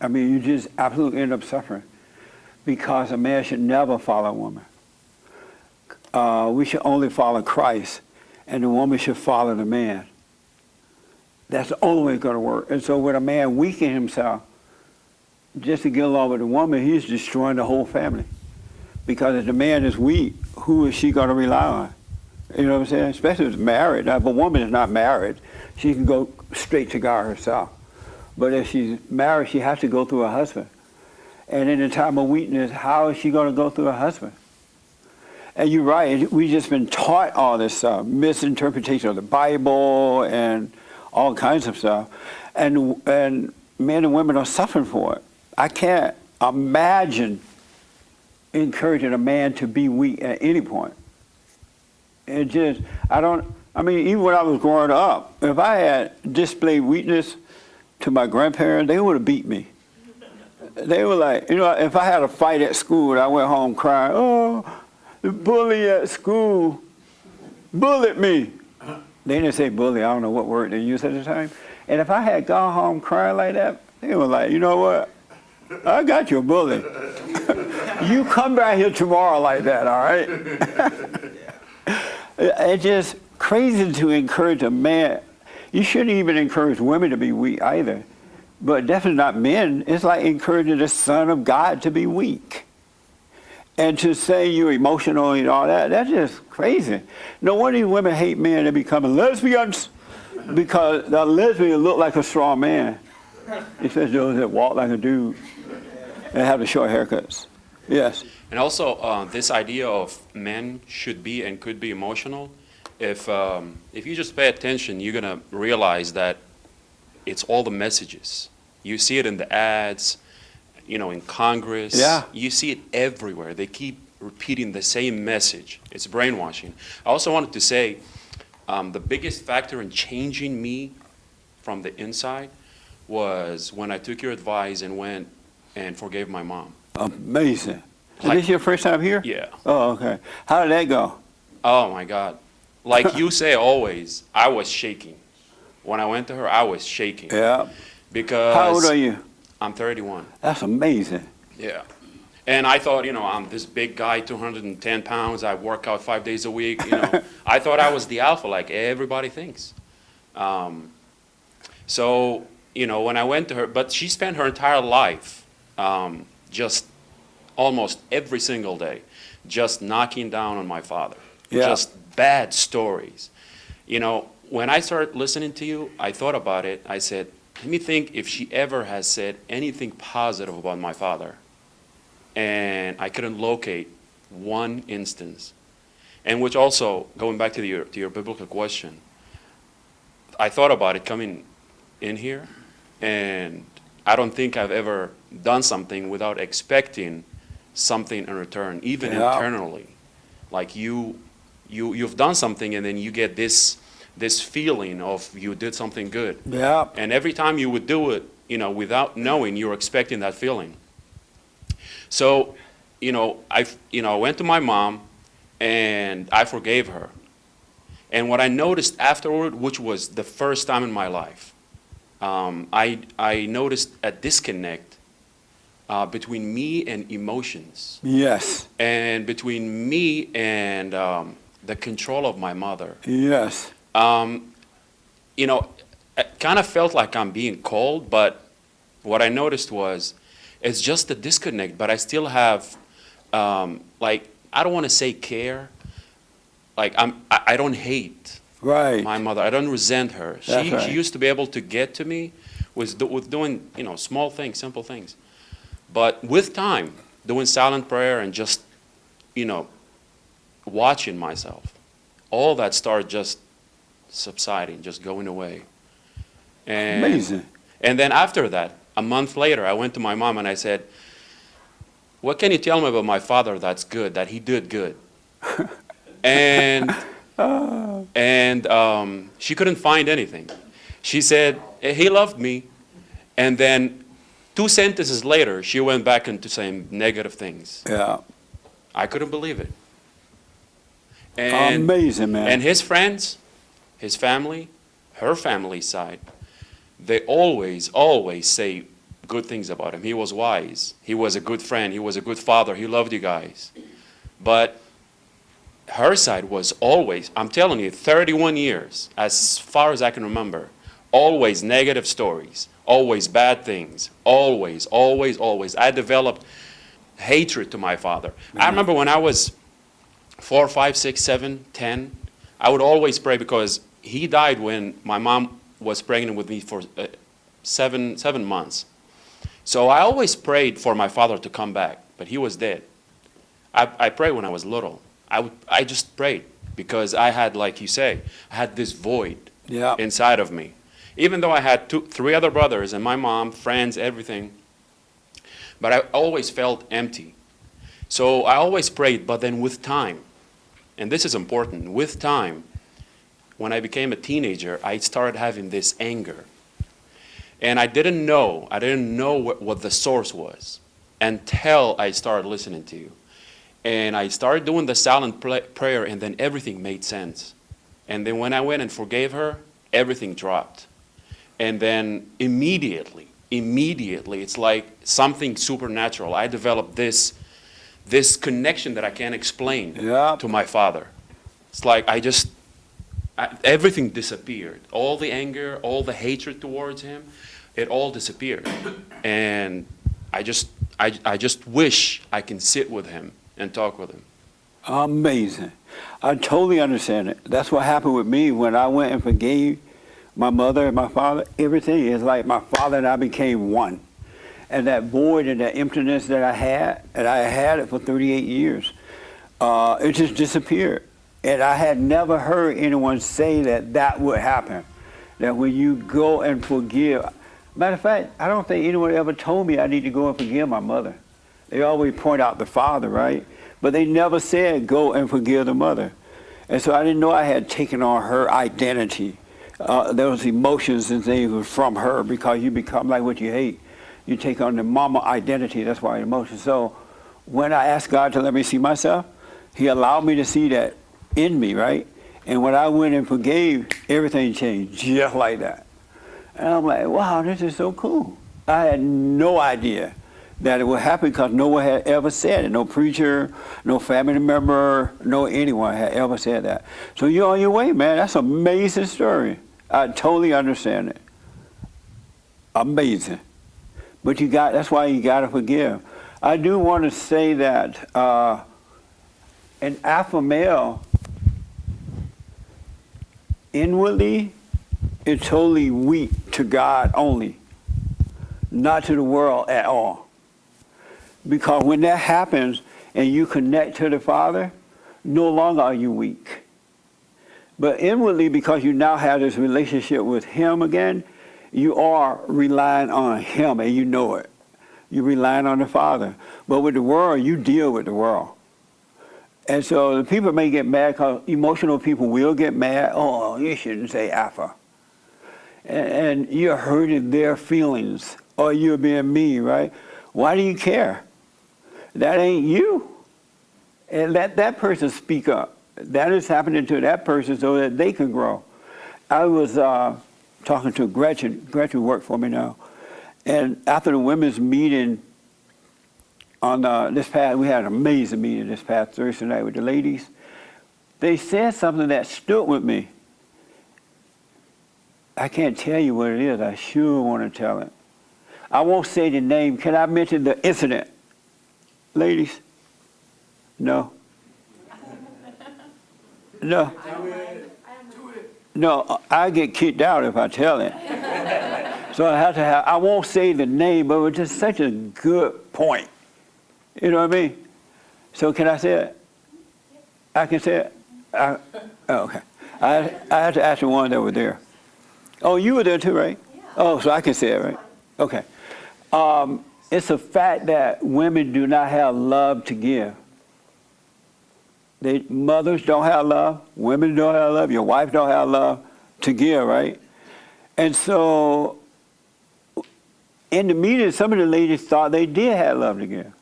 I mean, you just absolutely end up suffering because a man should never follow a woman. We should only follow Christ, and the woman should follow the man. That's the only way it's going to work. And so when a man weakens himself just to get along with a woman, he's destroying the whole family. Because if the man is weak, who is she going to rely on? You know what I'm saying? Especially if it's married. Now, if a woman is not married, she can go straight to God herself. But if she's married, she has to go through her husband. And in a time of weakness, how is she going to go through her husband? And you're right, we've just been taught all this misinterpretation of the Bible and all kinds of stuff. And men and women are suffering for it. I can't imagine encouraging a man to be weak at any point. It just, I mean, even when I was growing up, if I had displayed weakness to my grandparents, they would have beat me. They were like, you know, if I had a fight at school and I went home crying, oh, the bully at school bullied me. They didn't say bully, I don't know what word they used at the time. And if I had gone home crying like that, they were like, you know what? I got you a bully. You come back here tomorrow like that, all right? It's just crazy to encourage a man. You shouldn't even encourage women to be weak either. But definitely not men. It's like encouraging the Son of God to be weak. And to say you're emotional and all that, that's just crazy. No wonder these women hate men that becoming lesbians, because the lesbian look like a strong man. Especially those that walk like a dude and have the short haircuts. Yes. And also, this idea of men should be and could be emotional, if you just pay attention, you're going to realize that it's all the messages. You see it in the ads, in Congress. Yeah. You see it everywhere. They keep repeating the same message. It's brainwashing. I also wanted to say the biggest factor in changing me from the inside was when I took your advice and went and forgave my mom. Amazing. Is this your first time here? Yeah. Oh, okay. How did that go? Oh, my God. Like you say always, I was shaking. When I went to her, I was shaking. Yeah. Because... How old are you? I'm 31. That's amazing. Yeah. And I thought, I'm this big guy, 210 pounds. I work out 5 days a week. I thought I was the alpha, like everybody thinks. So, when I went to her, but she spent her entire life just almost every single day, just knocking down on my father. Yeah. Just bad stories. When I started listening to you, I thought about it. I said, let me think if she ever has said anything positive about my father. And I couldn't locate one instance. And which also, going back to your biblical question, I thought about it coming in here, and I don't think I've ever done something without expecting something in return, even internally. Like you've done something, and then you get this feeling of you did something good. Yeah. And every time you would do it, without knowing, you're expecting that feeling. So, I went to my mom, and I forgave her. And what I noticed afterward, which was the first time in my life, I noticed a disconnect between me and emotions. Yes. And between me and the control of my mother. Yes. It kind of felt like I'm being cold, but what I noticed was it's just a disconnect, but I still have, I don't want to say care. I don't hate my mother. I don't resent her. That's right. She used to be able to get to me with doing, small things, simple things. But with time, doing silent prayer and just, watching myself, all that started just subsiding, just going away. And, Amazing. And then after that, a month later, I went to my mom and I said, what can you tell me about my father that's good, that he did good? And she couldn't find anything. She said, he loved me. And then 2 sentences later, she went back into saying negative things. Yeah. I couldn't believe it. And, amazing, man. And his friends, his family, her family side, they always say good things about him. He was wise. He was a good friend. He was a good father. He loved you guys. But her side was always, I'm telling you, 31 years, as far as I can remember, always negative stories, always bad things, always. I developed hatred to my father. I remember when I was 4, 5, 6, 7, 10, I would always pray because he died when my mom was pregnant with me for 7 months. So I always prayed for my father to come back, but he was dead. I prayed when I was little. I just prayed because I had, like you say, I had this void inside of me. Even though I had 3 other brothers and my mom, friends, everything, but I always felt empty. So I always prayed, but then with time, and this is important, with time, when I became a teenager, I started having this anger. And I didn't know what the source was until I started listening to you. And I started doing the silent prayer, and then everything made sense. And then when I went and forgave her, everything dropped. And then immediately, it's like something supernatural. I developed this this connection that I can't explain to my father. It's like everything disappeared. All the anger, all the hatred towards him, it all disappeared. And I just wish I can sit with him and talk with him. Amazing. I totally understand it. That's what happened with me when I went and forgave my mother and my father. Everything is like my father and I became one. And that void and that emptiness that I had, and I had it for 38 years, it just disappeared. And I had never heard anyone say that would happen, that when you go and forgive. Matter of fact, I don't think anyone ever told me I need to go and forgive my mother. They always point out the father, right? But they never said go and forgive the mother. And so I didn't know I had taken on her identity. Those emotions and things were from her, because you become like what you hate. You take on the mama identity, that's why emotions. So when I asked God to let me see myself, he allowed me to see that in me, right? And when I went and forgave, everything changed just like that. And I'm like, wow, this is so cool. I had no idea that it would happen, because no one had ever said it. No preacher, no family member, no anyone had ever said that. So you're on your way, man. That's an amazing story. I totally understand it. Amazing. But that's why you got to forgive. I do want to say that an alpha male inwardly is totally weak to God only, not to the world at all. Because when that happens and you connect to the Father, no longer are you weak. But inwardly, because you now have this relationship with him again, you are relying on him, and you know it. You're relying on the Father. But with the world, you deal with the world. And so the people may get mad, because emotional people will get mad. Oh, you shouldn't say alpha. And you're hurting their feelings, or you're being mean, right? Why do you care? That ain't you. And let that person speak up. That is happening to that person so that they can grow. I was talking to Gretchen. Gretchen worked for me now. And after the women's meeting on we had an amazing meeting this past Thursday night with the ladies. They said something that stood with me. I can't tell you what it is. I sure want to tell it. I won't say the name. Can I mention the incident? Ladies? No? No. No, I get kicked out if I tell it. So I won't say the name, but it was just such a good point. You know what I mean? So can I say it? I can say it? Okay. I had to ask the one that were there. Oh, you were there too, right? Yeah. Oh, so I can say it, right? Okay. It's a fact that women do not have love to give. Mothers don't have love. Women don't have love. Your wife don't have love to give, right? And so in the meeting, some of the ladies thought they did have love to give.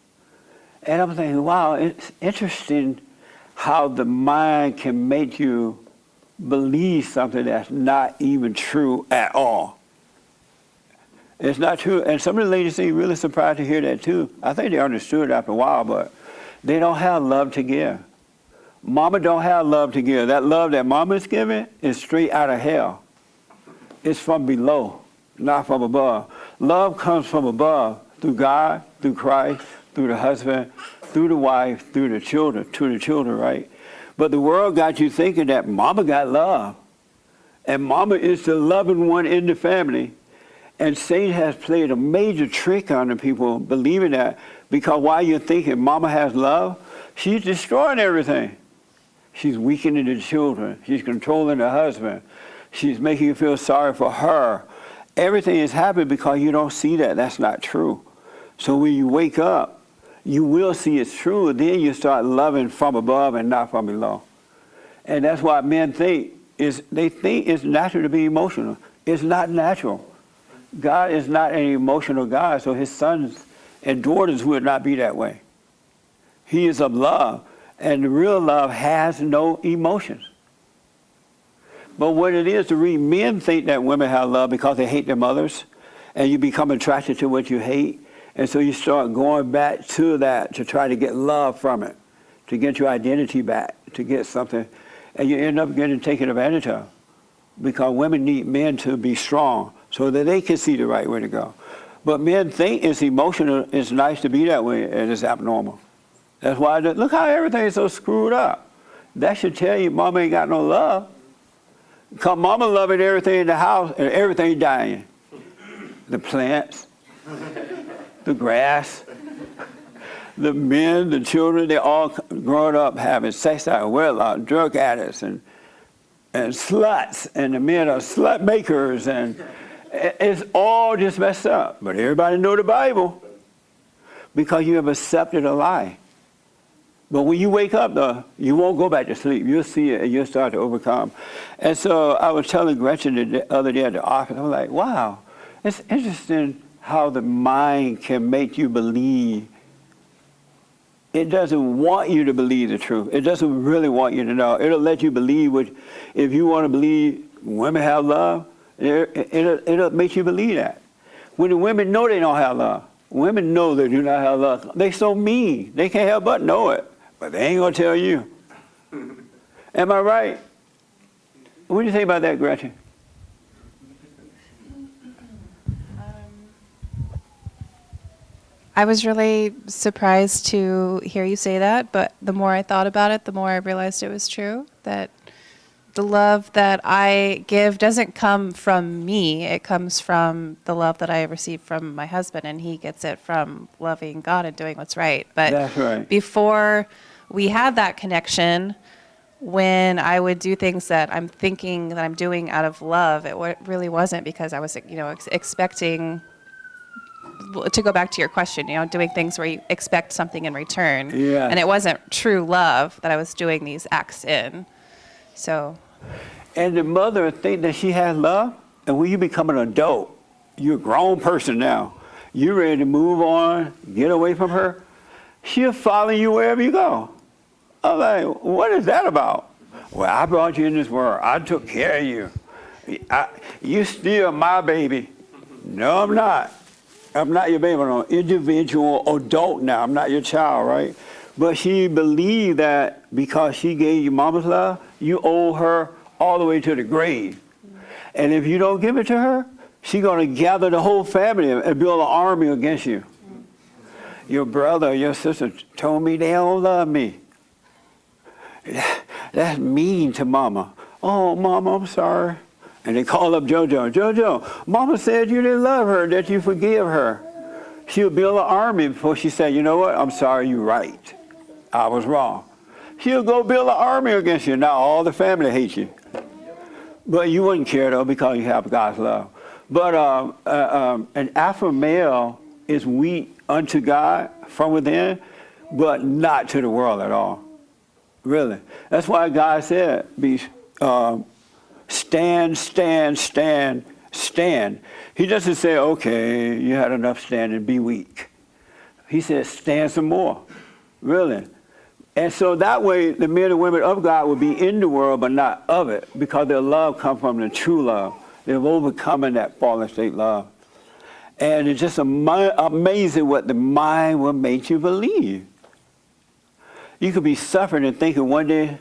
And I'm thinking, wow, it's interesting how the mind can make you believe something that's not even true at all. It's not true. And some of the ladies seem really surprised to hear that too. I think they understood after a while, but they don't have love to give. Mama don't have love to give. That love that mama's giving is straight out of hell. It's from below, not from above. Love comes from above, through God, through Christ, through the husband, through the wife, through the children, to the children, right? But the world got you thinking that mama got love. And mama is the loving one in the family. And Satan has played a major trick on the people believing that, because while you're thinking mama has love, she's destroying everything. She's weakening the children. She's controlling the husband. She's making you feel sorry for her. Everything is happening because you don't see that. That's not true. So when you wake up, you will see it's true, and then you start loving from above and not from below. And that's why men think they think it's natural to be emotional. It's not natural. God is not an emotional God, so his sons and daughters would not be that way. He is of love, and the real love has no emotions. But what it is to read, men think that women have love because they hate their mothers, and you become attracted to what you hate, And so you start going back to that to try to get love from it, to get your identity back, to get something, and you end up getting taken advantage of. Because women need men to be strong so that they can see the right way to go. But men think it's emotional, it's nice to be that way, and it's abnormal. That's why, look how everything's so screwed up. That should tell you mama ain't got no love. Because mama loving everything in the house and everything dying. The plants, the grass, the men, the children, they all growing up having sex out of wedlock, drug addicts and sluts, and the men are slut makers, and it's all just messed up. But everybody know the Bible because you have accepted a lie. But when you wake up, though, you won't go back to sleep. You'll see it, and you'll start to overcome. And so I was telling Gretchen the other day at the office, I was like, wow, it's interesting how the mind can make you believe. It doesn't want you to believe the truth. It doesn't really want you to know. It'll let you believe if you want to believe women have love, it'll make you believe that. When the women know they don't have love, women know they do not have love. They so mean. They can't help but know it. But they ain't going to tell you. Am I right? What do you think about that, Gretchen? I was really surprised to hear you say that, but the more I thought about it, the more I realized it was true, that the love that I give doesn't come from me. It comes from the love that I receive from my husband, and he gets it from loving God and doing what's right. But that's right. Before we had that connection, when I would do things that I'm thinking that I'm doing out of love, it really wasn't, because I was, expecting, to go back to your question, doing things where you expect something in return. Yes. And it wasn't true love that I was doing these acts in. So. And the mother think that she has love, and when you become an adult, you're a grown person now, you're ready to move on, get away from her, she'll follow you wherever you go. I'm like, what is that about? Well, I brought you in this world. I took care of you. You still my baby. No, I'm not. I'm not your baby. I'm an individual adult now. I'm not your child, right? But she believed that because she gave you mama's love, you owe her all the way to the grave. And if you don't give it to her, she's going to gather the whole family and build an army against you. Your brother, your sister told me they don't love me. That's mean to mama. Oh, mama, I'm sorry. And they call up JoJo. JoJo, mama said you didn't love her, that you forgive her. She'll build an army before she said, you know what, I'm sorry, you're right. I was wrong. She'll go build an army against you. Now all the family hates you. But you wouldn't care, though, because you have God's love. But an alpha male is weak unto God from within, but not to the world at all. Really. That's why God said, stand, stand, stand, stand. He doesn't say, okay, you had enough standing, be weak. He says, stand some more. Really. And so that way, the men and women of God will be in the world, but not of it, because their love comes from the true love. They've overcome that fallen state love. And it's just amazing what the mind will make you believe. You could be suffering and thinking one day,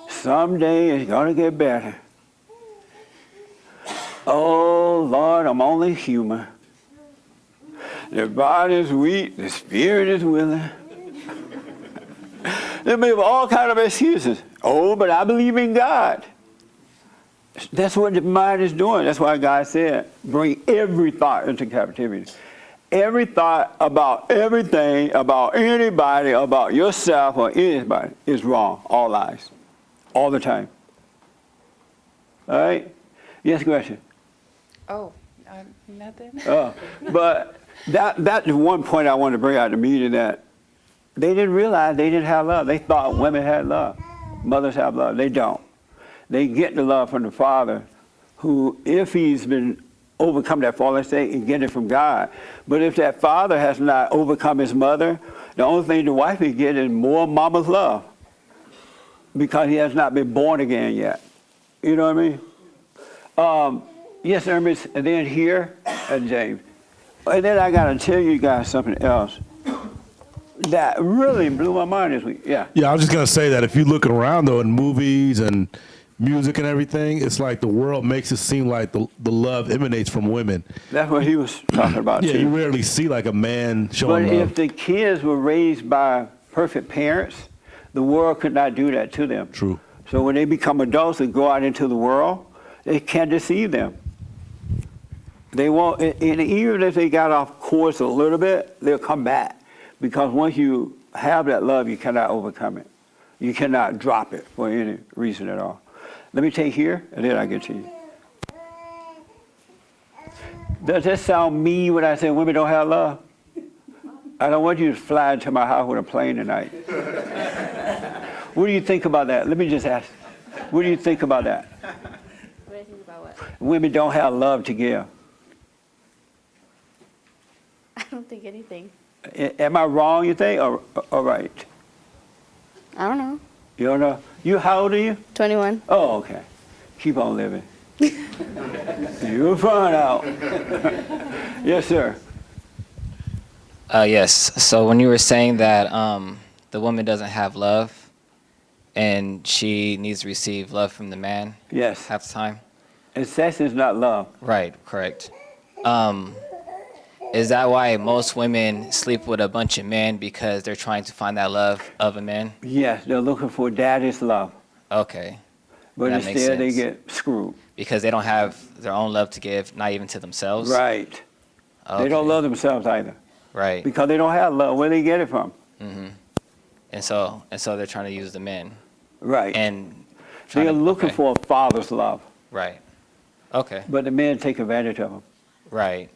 someday it's going to get better. Oh, Lord, I'm only human. The body is weak, the spirit is willing. They make all kinds of excuses. Oh, but I believe in God. That's what the mind is doing. That's why God said, bring every thought into captivity. Every thought about everything, about anybody, about yourself or anybody is wrong. All lies. All the time. All right? Yes, question? Oh, nothing. But that's one point I want to bring out to the meeting, that they didn't realize they didn't have love. They thought women had love. Mothers have love. They don't. They get the love from the Father, who, if he's been overcome that fallen state, and get it from God. But if that father has not overcome his mother, the only thing the wife can get is more mama's love, because he has not been born again yet. You know what I mean? Yes, Hermes, and then here, and James. And then I got to tell you guys something else that really blew my mind this week. Yeah. Yeah, I was just gonna say that if you look around though in movies and music and everything, it's like the world makes it seem like the love emanates from women. That's what he was talking about, Yeah, too. you rarely see like a man But showing love. if the kids were raised by perfect parents, the world could not do that to them. True. So when they become adults and go out into the world, it can't deceive them. They won't, and even if they got off course a little bit, they'll come back. Because once you have that love, you cannot overcome it. You cannot drop it for any reason at all. Let me take here, and then I get to you. Does that sound mean when I say women don't have love? I don't want you to fly into my house with a plane tonight. What do you think about that? Let me just ask. What do you think about that? What do you think about what? Women don't have love to give. I don't think anything. Am I wrong, you think, or right? I don't know. You don't know? You, how old are you? 21. Oh, okay. Keep on living. You'll find out. Yes, sir. Yes. So when you were saying that the woman doesn't have love and she needs to receive love from the man Yes. half the time. And sex is not love. Right, correct. Is that why most women sleep with a bunch of men because they're trying to find that love of a man? Yes, they're looking for daddy's love. Okay. But That makes instead they sense. get screwed. Because they don't have their own love to give, not even to themselves? Right. Okay. They don't love themselves either. Right. Because they don't have love. Where they get it from? Mm-hmm. And so they're trying to use the men. Right. And They're looking for a father's love. Right. Okay. But the men take advantage of them. Right.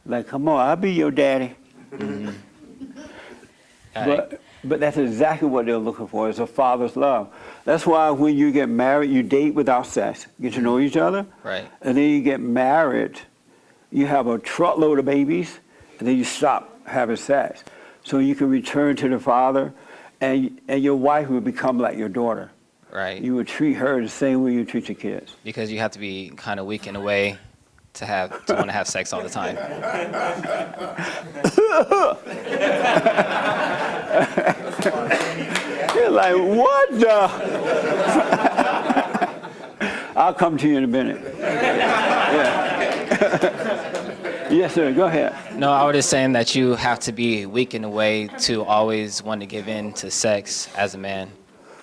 Like, come on, I'll be your daddy. Mm-hmm. But that's exactly what they're looking for, is a father's love. That's why when you get married, you date without sex, get to know each other. Right. And then you get married, you have a truckload of babies, and then you stop having sex. So you can return to the father, and your wife will become like your daughter. Right. You would treat her the same way you treat your kids. Because you have to be kind of weak in a way to want to have sex all the time. You're like, what the? I'll come to you in a minute. Yeah. Yes, sir. Go ahead. No, I was just saying that you have to be weak in a way to always want to give in to sex as a man.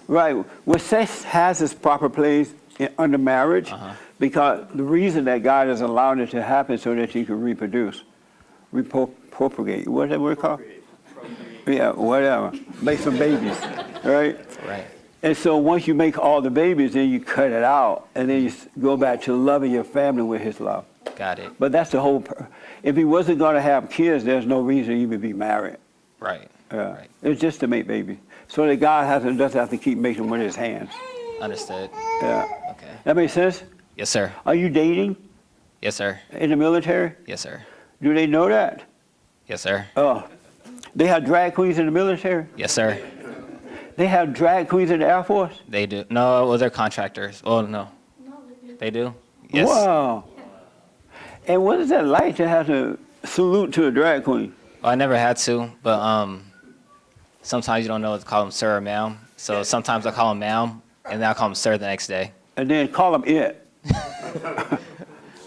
Right. Well, sex has its proper place under marriage, because the reason that God has allowed it to happen so that you can reproduce, propagate. What's that word called? Yeah, whatever. Make some babies, right? Right. And so once you make all the babies, then you cut it out, and then you go back to loving your family with His love. Got it. But that's the whole. If he wasn't going to have kids, there's no reason to even be married. Right. Right. It's just to make babies, so that God doesn't have to keep making them with His hands. Understood. Yeah. Okay. That makes sense. Yes, sir. Are you dating Yes, sir. in the military? Yes, sir. Do they know that? Yes, sir. Oh, they have drag queens in the military. Yes, sir. They have drag queens in the Air Force. They do. No, well, they're contractors. Oh, no. They do? Yes. Wow. And what is that like to have to salute to a drag queen? Well, I never had to, but sometimes you don't know what to call them, sir or ma'am. So sometimes I call them ma'am, and then I call them sir the next day. And then call them it.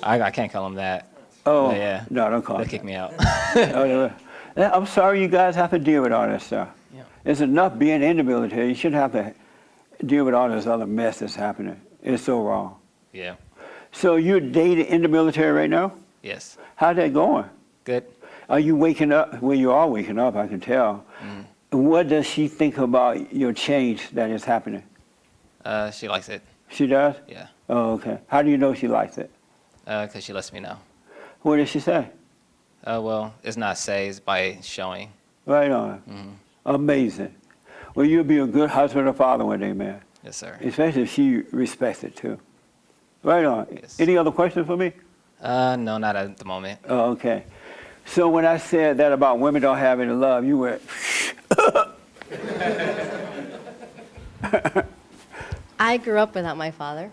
I can't call them that. Oh, But yeah. no, don't call They'll them. kick me out. Oh, yeah. I'm sorry you guys have to deal with all that stuff. Yeah. It's enough being in the military. You shouldn't have to deal with all this other mess that's happening. It's so wrong. Yeah. So you're dating in the military right now? Yes. How's that going? Good. Are you waking up? Well, you are waking up, I can tell. What does she think about your change that is happening? She likes it. She does? Yeah. Oh, okay. How do you know she likes it? Because she lets me know. What did she say? Well, it's not say, it's by showing. Right on. Amazing. Well, you'll be a good husband or father one day, man. Yes, sir. Especially if she respects it, too. Right on. Any other questions for me? No, not at the moment. Oh, okay. So when I said that about women don't have any love, you went, I grew up without my father.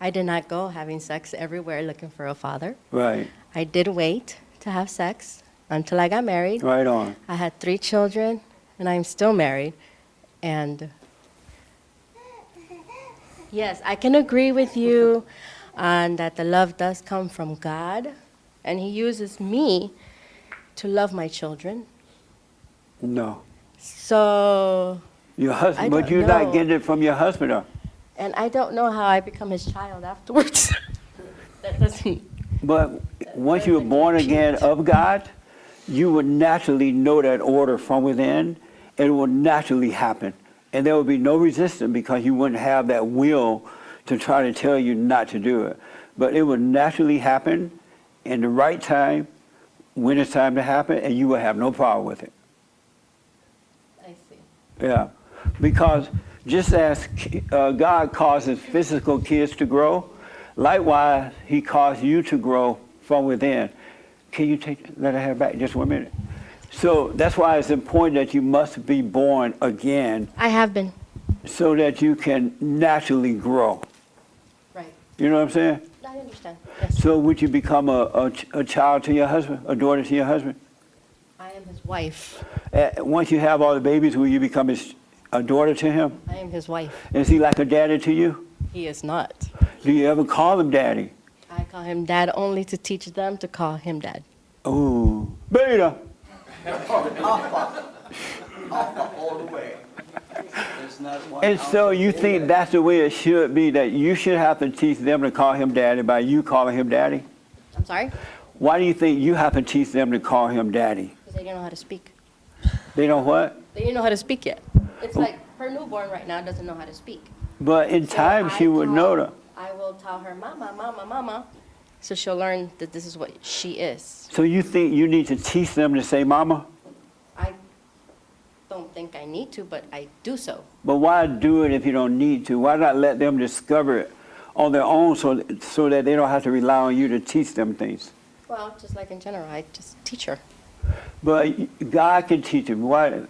I did not go having sex everywhere looking for a father. right. I did wait to have sex until I got married. Right on. I had 3 children, and I'm still married. And yes, I can agree with you on that the love does come from God, and He uses me to love my children. No. So, Your I husband, but don't you're not know. getting it from your husband, though. and I don't know how I become His child afterwards. That doesn't. But once you're born again of God, you will naturally know that order from within, and it will naturally happen. And there will be no resistance because you wouldn't have that will to try to tell you not to do it. But it will naturally happen in the right time, when it's time to happen, and you will have no problem with it. I see. Yeah, because just as God causes physical kids to grow, likewise, He caused you to grow from within. Can you let her have back just 1 minute? So that's why it's important that you must be born again I have been. so that you can naturally grow. Right. You know what I'm saying? I understand. So would you become a child to your husband, a daughter to your husband? I am his wife. Once you have all the babies, will you become a daughter to him? I am his wife. Is he like a daddy to you? He is not. Do you ever call him daddy? I call him dad only to teach them to call him dad. Oh, beta. All the way. There's not one And so you think that's the way it should be, that you should have to teach them to call him daddy by you calling him daddy? I'm sorry? Why do you think you have to teach them to call him daddy? Because they don't know how to speak. They don't what? They don't know how to speak yet. It's like her newborn right now doesn't know how to speak. But in time she would know that. I will tell her, mama, mama, mama. So she'll learn that this is what she is. So you think you need to teach them to say mama? I don't think I need to, but I do so. But why do it if you don't need to? Why not let them discover it on their own so that they don't have to rely on you to teach them things? Well, just like in general, I just teach her. But God can teach them. Why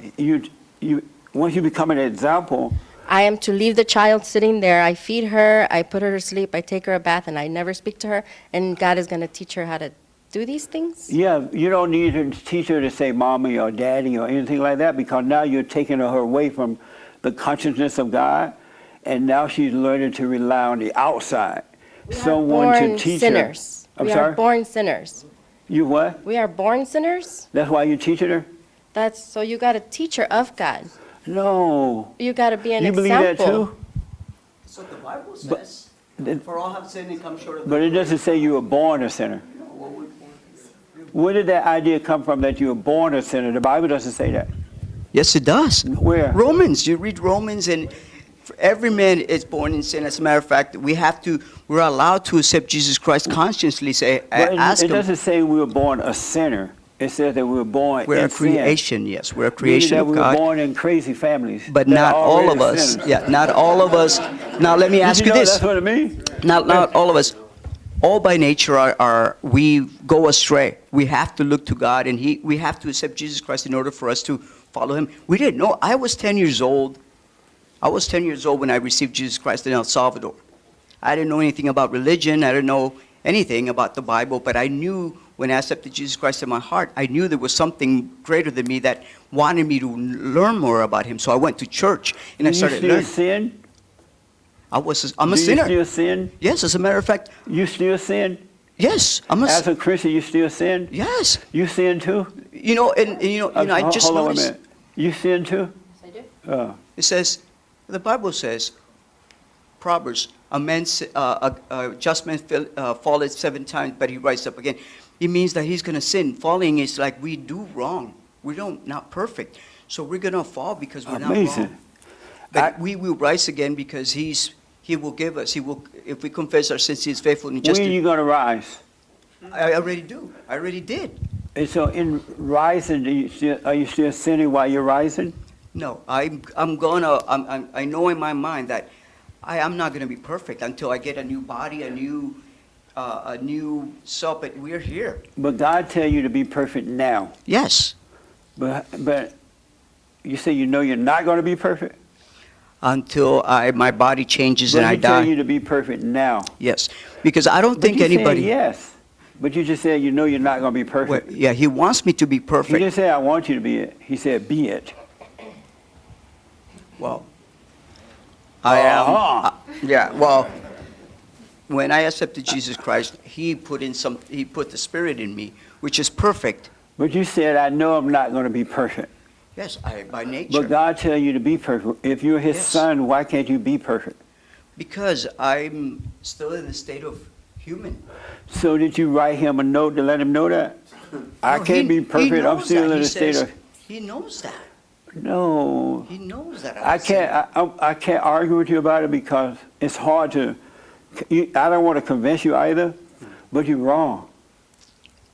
once you become an example, I am to leave the child sitting there. I feed her, I put her to sleep, I take her a bath, and I never speak to her. And God is going to teach her how to do these things? yeah, you don't need to teach her to say mommy or daddy or anything like that, because now you're taking her away from the consciousness of God, and now she's learning to rely on the outside. Someone to Born teach sinners. her. I'm We sorry? are born sinners. You what? We are born sinners. That's why you're teaching her? That's so you got to teach her of God. No. You got to be an You believe example. that too? So the Bible But- says, for all have sinned and come short of the But it doesn't say you were born a sinner. Where did that idea come from that you were born a sinner? The Bible doesn't say that. Yes, it does. Where? Romans. You read Romans, and every man is born in sin. As a matter of fact, we're allowed to accept Jesus Christ consciously. Say, But ask it him. doesn't say we were born a sinner. It says that we were born We're in a creation, yes. We're a sin. creation Meaning of that we God. were born in crazy families. But that not are all of already us. sinners. Yeah, not all of us. Now let me ask Did you know this. That's what it means? Not all of us. All by nature we go astray. We have to look to God, and we have to accept Jesus Christ in order for us to follow Him. We didn't know. I was 10 years old. I was 10 years old when I received Jesus Christ in El Salvador. I didn't know anything about religion. I didn't know anything about the Bible, but I knew when I accepted Jesus Christ in my heart, I knew there was something greater than me that wanted me to learn more about Him. So I went to church and I started you learning. still sin? I'm a Do sinner. you still sin? Yes, as a matter of fact. You still sin? Yes, I'm a. As a Christian, you still sin? Yes. You sin too? You know, I just hold on a noticed. minute. You sin too? Yes, I do. It says, the Bible says, Proverbs, a just man falleth 7 times, but he rises up again. It means that he's going to sin. Falling is like we do wrong. We don't, not perfect. So we're going to fall because we're not Amazing. wrong. But we will rise again because he will give us. He will, if we confess our sins, he is faithful and just. When are you going to rise? I already do. I already did. And so in rising, are you still sinning while you're rising? No, I know in my mind that I am not going to be perfect until I get a new body, a new self. But we're here. But God tell you to be perfect now. Yes. But you say you know you're not going to be perfect? Until my body changes But and I He tell die. you to be perfect now. Yes, because I don't But think you saying anybody. yes. But you just said you know you're not going to be perfect. Yeah, he wants me to be He perfect. didn't say I want you to be it. He said be it. Well, I am. Uh-huh. Yeah. Well, when I accepted Jesus Christ, he put the Spirit in me, which is perfect. But you said I know I'm not going to be perfect. Yes, by nature. But God tell you to be perfect. If you're His Yes. son, why can't you be perfect? Because I'm still in the state of human. So did you write Him a note to let Him know that? I No, can't he- be perfect. He I'm knows still that. in He a state says- of. He knows that. No. He knows that. I can't. I can't argue with you about it because it's hard to. I don't want to convince you either, but you're wrong.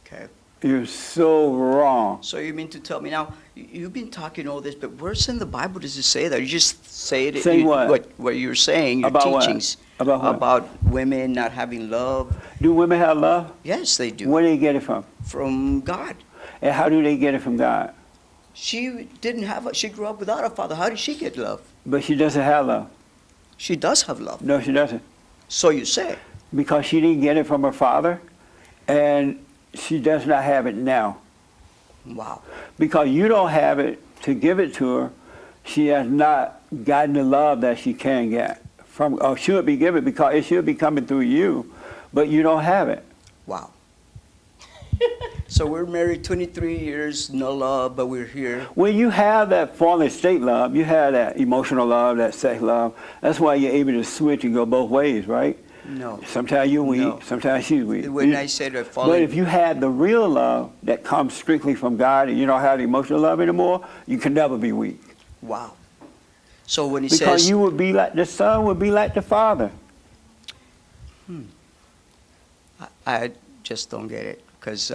Okay. You're so wrong. So you mean to tell me now? You've been talking all this, but where's in the Bible does it say that? You just say it. Say what? What you're saying? Your About what? teachings About what? about women not having love. Do women have love? Yes, they do. Where do they get it from? From God. And how do they get it from God? She didn't have. She grew up without a father. How did she get love? But she doesn't have love. She does have love. No, she doesn't. So you say. Because she didn't get it from her father, and she does not have it now. Wow. Because you don't have it to give it to her, she has not gotten the love that she can get from, or should be given, because it should be coming through you, but you don't have it. Wow. So we're married 23 years, no love, but we're here. When you have that fallen state love, you have that emotional love, that sex love, that's why you're able to switch and go both ways, right? No. Sometimes you're weak, No. sometimes she's weak. When I say that But falling, if you had the real love that comes strictly from God and you don't have the emotional love anymore, you can never be weak. wow. So when he Because says, you would be like, the son would be like the father. I just don't get it. Because,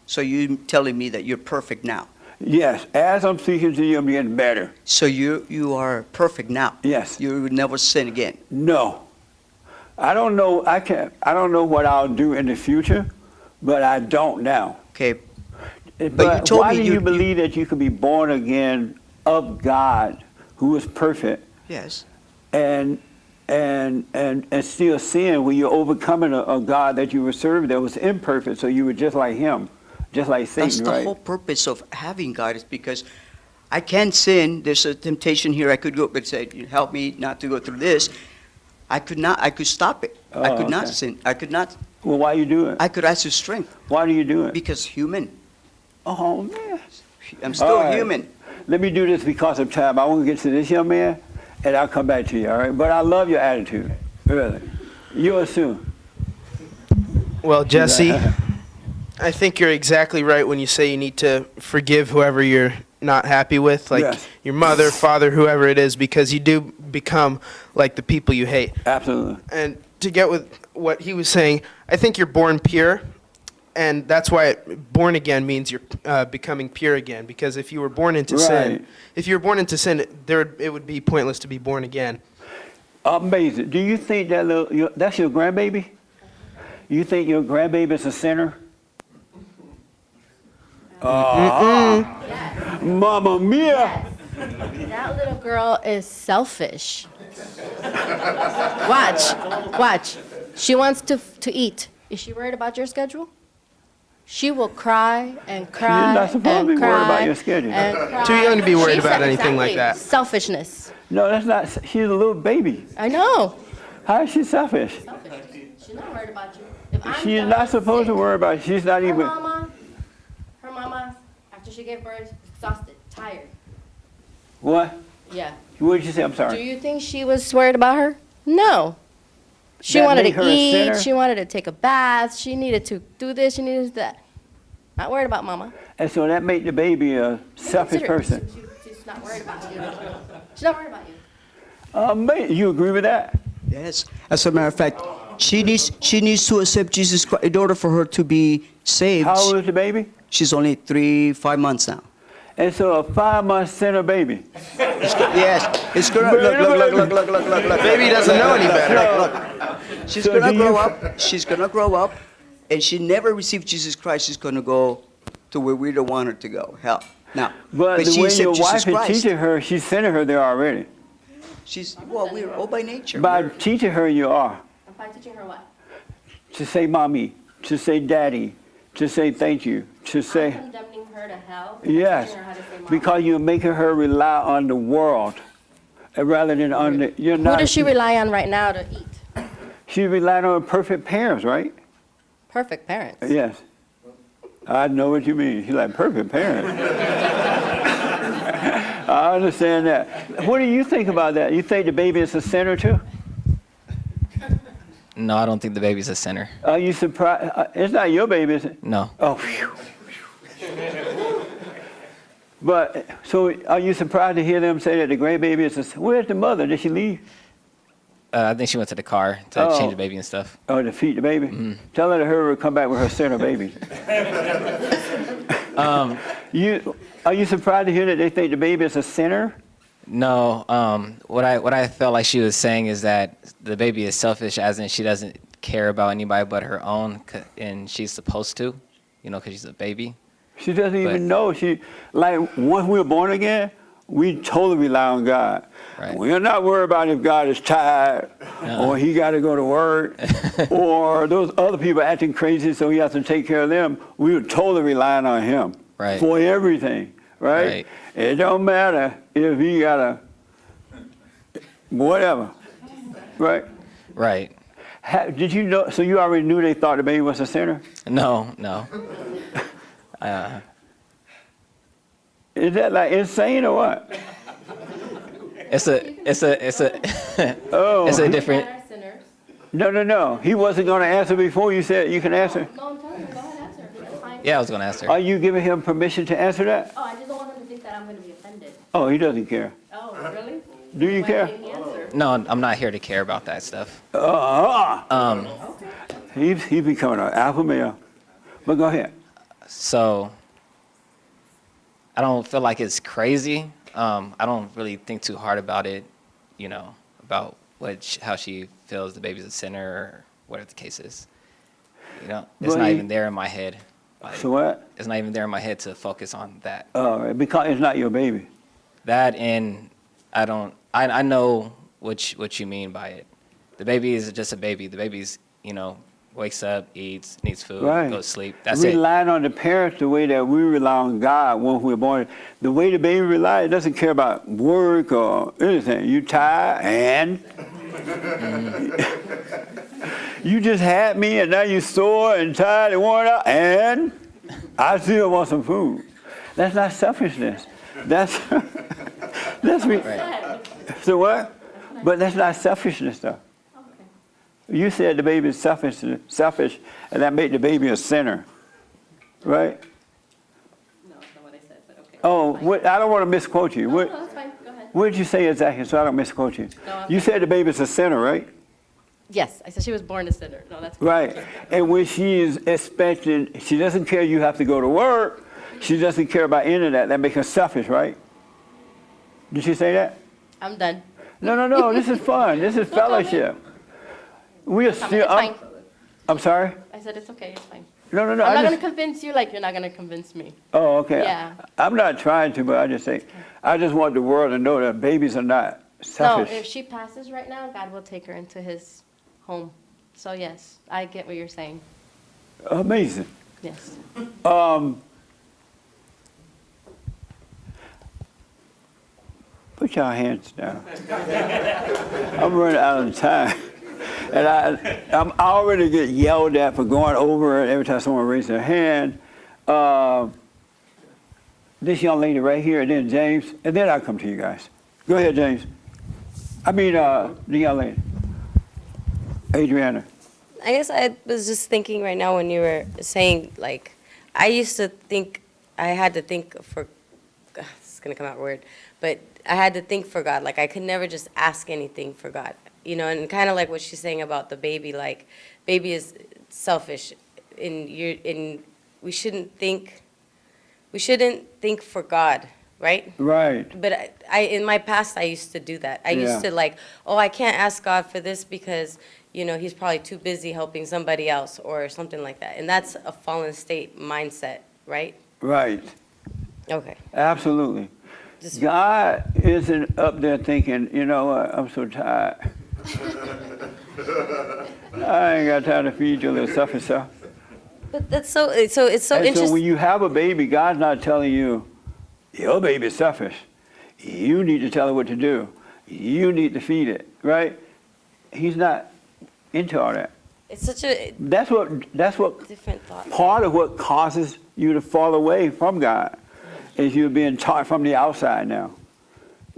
so you telling me that you're perfect now. Yes, as I'm speaking to you, I'm getting better. So you are perfect now. Yes. You would never sin again. No. I don't know, I don't know what I'll do in the future, but I don't now. Okay. But you told why me do you believe that you could be born again of God, who is perfect, Yes. and still sin when you're overcoming a God that you were serving that was imperfect, so you were just like Him, just like Satan, That's the right? whole purpose of having God is because I can't sin. There's a temptation here. I could go, but say, help me not to go through this. I could not. I could stop it. I Oh, could not okay. sin. I could not. Well, why you do it? I could ask for strength. Why do you do it? Because human. Oh, man. I'm still All right. human. Let me do this because of time. I want to get to this young man, and I'll come back to you, all right? But I love your attitude, really. You assume. Well, Jesse, I think you're exactly right when you say you need to forgive whoever you're not happy with, like Yes. your mother, father, whoever it is, because you do become like the people you hate. Absolutely. And to get with what he was saying, I think you're born pure, and that's why born again means you're becoming pure again. Because if you were born into Right. sin, if you were born into sin, it would be pointless to be born again. Amazing. Do you think that that's your grandbaby? You think your grandbaby is a sinner? Mamma mia! That little girl is selfish. Watch. She wants to eat. Is she worried about your schedule? She will cry and cry. You're not supposed to and be worried cry about your schedule. and cry. Too young to be worried She's about anything like that. Selfishness. No, that's not. She's a little baby. I know. How is she selfish? She's not worried about you. If I'm She's done not supposed to worry about it. She's not Her even. mama, after she gave birth, exhausted, tired. What? Yeah. What did you say? I'm Do sorry. you think she was worried about her? No. She That wanted made her to a eat. sinner? She wanted to take a bath. She needed to do this. She needed that. Not worried about mama. And so that made the baby a selfish Consider- person. She's not worried about you. She's not worried about you. You agree with that? Yes. As a matter of fact, she needs to accept Jesus Christ in order for her to be saved. How old is the baby? She's only 5 months now. And so a 5-month sinner baby. Yes. It's gonna look. Baby doesn't know any better. Look. She's So gonna do you grow f- up. She's gonna grow up, and she never received Jesus Christ. She's gonna go to where we don't want her to go. Hell. Now, But the she way accepted your Jesus wife is Christ. teaching her, she's sending her there already. We're all by nature. By teaching her, you are. By teaching her what? To say mommy. to say daddy, to say thank you, to say, condemning her to hell. yes, because you're making her rely on the world rather than on the, you're Who not. does she rely on right now to eat? She relied on perfect parents, right? Perfect parents. Yes. I know what you mean. She's like perfect parents. I understand that. What do you think about that? You think the baby is a sinner too? No, I don't think the baby's a sinner. Are you surprised? It's not your baby, is it? No. Oh, phew. But, so are you surprised to hear them say that the grandbaby is a sinner? Where's the mother? Did she leave? I think she went to the car to Oh. change the baby and stuff. Oh, to feed the baby? Tell her to hurry come back with her sinner baby. Are you surprised to hear that they think the baby is a sinner? No, what I felt like she was saying is that the baby is selfish, as in she doesn't care about anybody but her own, and she's supposed to, because she's a baby. She doesn't even know. Like, once we're born again, we totally rely on God. Right. We're not worried about if God is tired or he got to go to work or those other people acting crazy so he has to take care of them. We're totally relying on him for everything, right? It don't matter if he got a whatever, right? Right. Did you know, so you already knew they thought the baby was a sinner? No. Is that like insane or what? It's a Oh. it's a different. No. He wasn't going to answer before you said you can answer. No, I'm telling you, go ahead, answer. That's fine. Yeah, I was gonna ask her. Are you giving him permission to answer that? Oh, I just don't want him to think that I'm going to be offended. Oh, he doesn't care. Oh, really? Do you care? No, I'm not here to care about that stuff. He's becoming an alpha male. But go ahead. So I don't feel like it's crazy. I don't really think too hard about it, about how she feels the baby's a sinner or whatever the case is. It's not even there in my head. So what? It's not even there in my head to focus on that. Oh, because it's not your baby. That, and I know what you mean by it. The baby is just a baby. The baby's, wakes up, eats, needs food, Right. goes to sleep. That's it. Relying on the parents the way that we rely on God when we're born. The way the baby relies, it doesn't care about work or anything. You tired and you just had me and now you sore and tired and worn out and I still want some food. That's not selfishness. That's So what? But that's not selfishness though. You said the baby is selfish, and that made the baby a sinner, right? No, that's not what I said, but okay. Oh, I don't want to misquote you. No, that's fine. Go ahead. What did you say exactly, so I don't misquote you? No, I'm You said the baby's a sinner, right? Yes, I said she was born a sinner. No, that's Right. And when she is expecting, she doesn't care you have to go to work. She doesn't care about any of that. That makes her selfish, right? Did she say that? I'm done. No. This is fun. This is fellowship. We are still. It's fine. I'm sorry. I said it's okay. It's fine. No. I'm not going to convince you like you're not going to convince me. Oh, okay. Yeah. I'm not trying to, but I just want the world to know that babies are not No, selfish. if she passes right now, God will take her into his home. So yes, I get what you're saying. Amazing. Yes. Put your hands down. I'm running out of time. And I'm already get yelled at for going over it every time someone raises their hand. This young lady right here, and then James, and then I'll come to you guys. Go ahead, James. I mean, the young lady. Adriana. I guess I was just thinking right now when you were saying, like, I used to think I had to think for, it's going to come out weird, but I had to think for God. Like, I could never just ask anything for God. And kind of like what she's saying about the baby, like, baby is selfish, and we shouldn't think for God, right? Right. But I in my past, I used to do that. I used to like, I can't ask God for this because, he's probably too busy helping somebody else or something like that. And that's a fallen state mindset, right? Right. Okay. Absolutely. God isn't up there thinking, you know what, I'm so tired. I ain't got time to feed your little selfish self. But that's so it's so And so when interesting. you have a baby, God's not telling you, your baby's selfish. You need to tell her what to do. You need to feed it, right? He's not into all that. It's such a That's what different thought. part of what causes you to fall away from God is you're being taught from the outside now.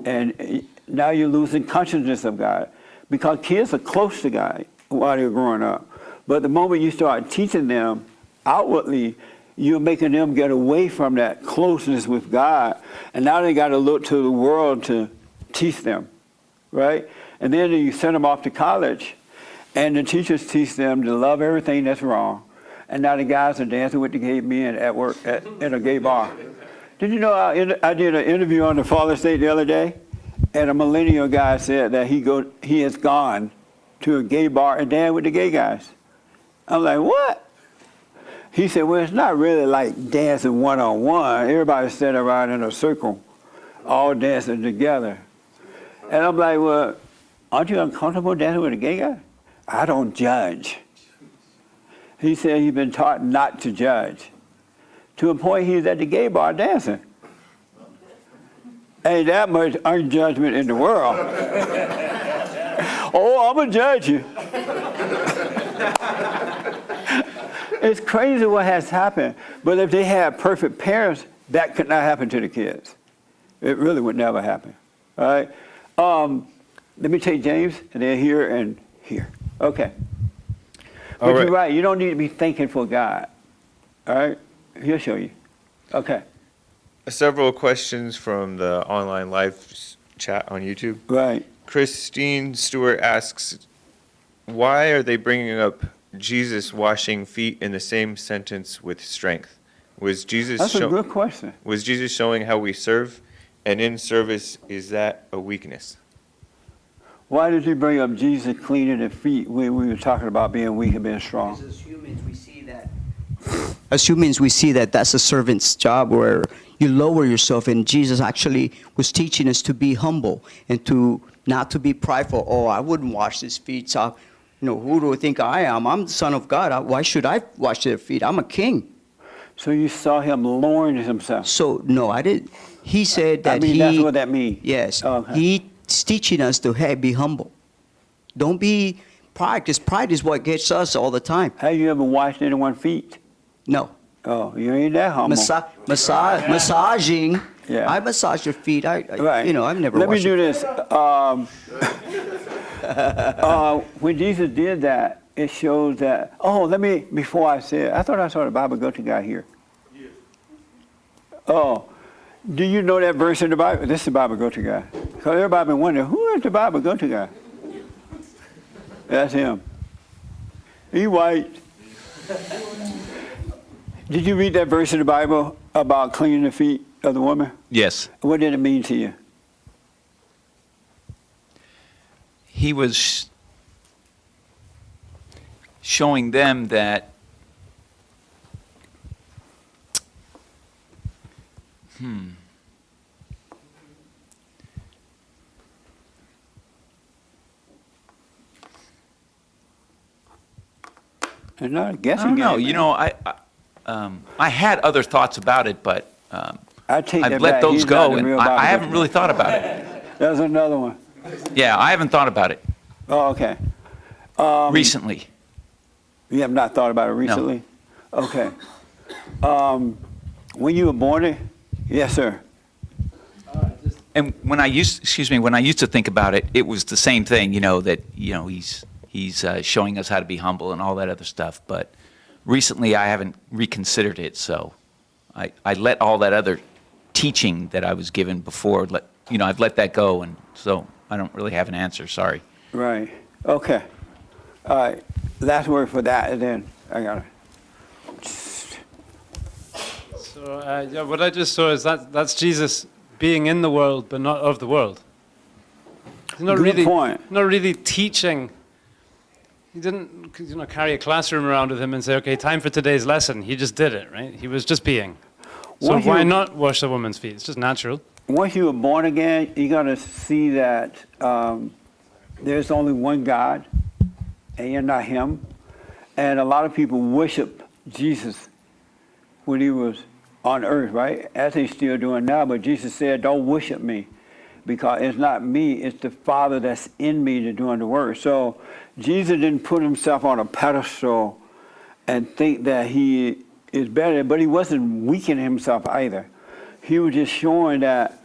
And now you're losing consciousness of God because kids are close to God while they're growing up. But the moment you start teaching them outwardly, you're making them get away from that closeness with God. And now they got to look to the world to teach them, right? And then you send them off to college, and the teachers teach them to love everything that's wrong. And now the guys are dancing with the gay men at work at a gay bar. Did you know I did an interview on the Father's Day the other day, and a millennial guy said that he has gone to a gay bar and danced with the gay guys. I'm like, what? He said, well, it's not really like dancing one-on-one. Everybody's sitting around in a circle, all dancing together. And I'm like, well, aren't you uncomfortable dancing with a gay guy? I don't judge. He said he's been taught not to judge. To a point he's at the gay bar dancing. Ain't that much unjudgment in the world. Oh, I'm going to judge you. It's crazy what has happened. But if they had perfect parents, that could not happen to the kids. It really would never happen. All right? Let me take James, and then here and here. Okay. But All right. you're right. You don't need to be thinking for God. All right? He'll show you. Okay. Several questions from the online live chat on YouTube. Right. Christine Stewart asks, why are they bringing up Jesus washing feet in the same sentence with strength? Was Jesus That's a good question. Was Jesus showing how we serve? And in service, is that a weakness? Why did you bring up Jesus cleaning the feet when we were talking about being weak and being strong? As humans, we see that. As humans, we see that that's a servant's job where you lower yourself, and Jesus actually was teaching us to be humble and to not to be prideful. Oh, I wouldn't wash his feet. So, who do I think I am? I'm the Son of God. Why should I wash their feet? I'm a king. So you saw him lowering himself. So no, I didn't. He said that that's what that means. Yes. Okay. He's teaching us to, hey, be humble. Don't be pride, because pride is what gets us all the time. Have you ever washed anyone's feet? No. Oh, you ain't that humble. Massaging. Yeah. I massage your feet. I've never Let me washed do your- this. When Jesus did that, it shows that. Oh, before I say it, I thought I saw the Bible go to guy here. Oh, do you know that verse in the Bible? This is the Bible go to guy. Because everybody been wondering, who is the Bible go to guy? That's him. He white. Did you read that verse in the Bible about cleaning the feet of the woman? Yes. What did it mean to you? He was showing them that It's not a I guessing don't know. game, You man. know, I had other thoughts about it, but I take I've that let back. those He's not go, the and real I Bible haven't go really to. thought about it. There's another one. Yeah, I haven't thought about it Oh, okay. recently. You have not thought about it recently? Okay. When you were born, yes, sir. And when I used to think about it, it was the same thing, that he's showing us how to be humble and all that other stuff. But recently, I haven't reconsidered it, so I let all that other teaching that I was given before. I've let that go, and so I don't really have an answer. Sorry. Right. Okay. All right. Last word for that, and then I got it. So what I just saw is that's Jesus being in the world, but not of the world. He's not Good really, point. not really teaching. He didn't, carry a classroom around with him and say, "Okay, time for today's lesson." He just did it, right? He was just being. So Once why you- not wash the woman's feet? It's just natural. Once you were born again, you're going to see that there's only one God, and you're not him. And a lot of people worship Jesus when he was on earth, right? As he's still doing now. But Jesus said, don't worship me because it's not me, it's the Father that's in me that's doing the work. So Jesus didn't put himself on a pedestal and think that he is better, but he wasn't weakening himself either. He was just showing that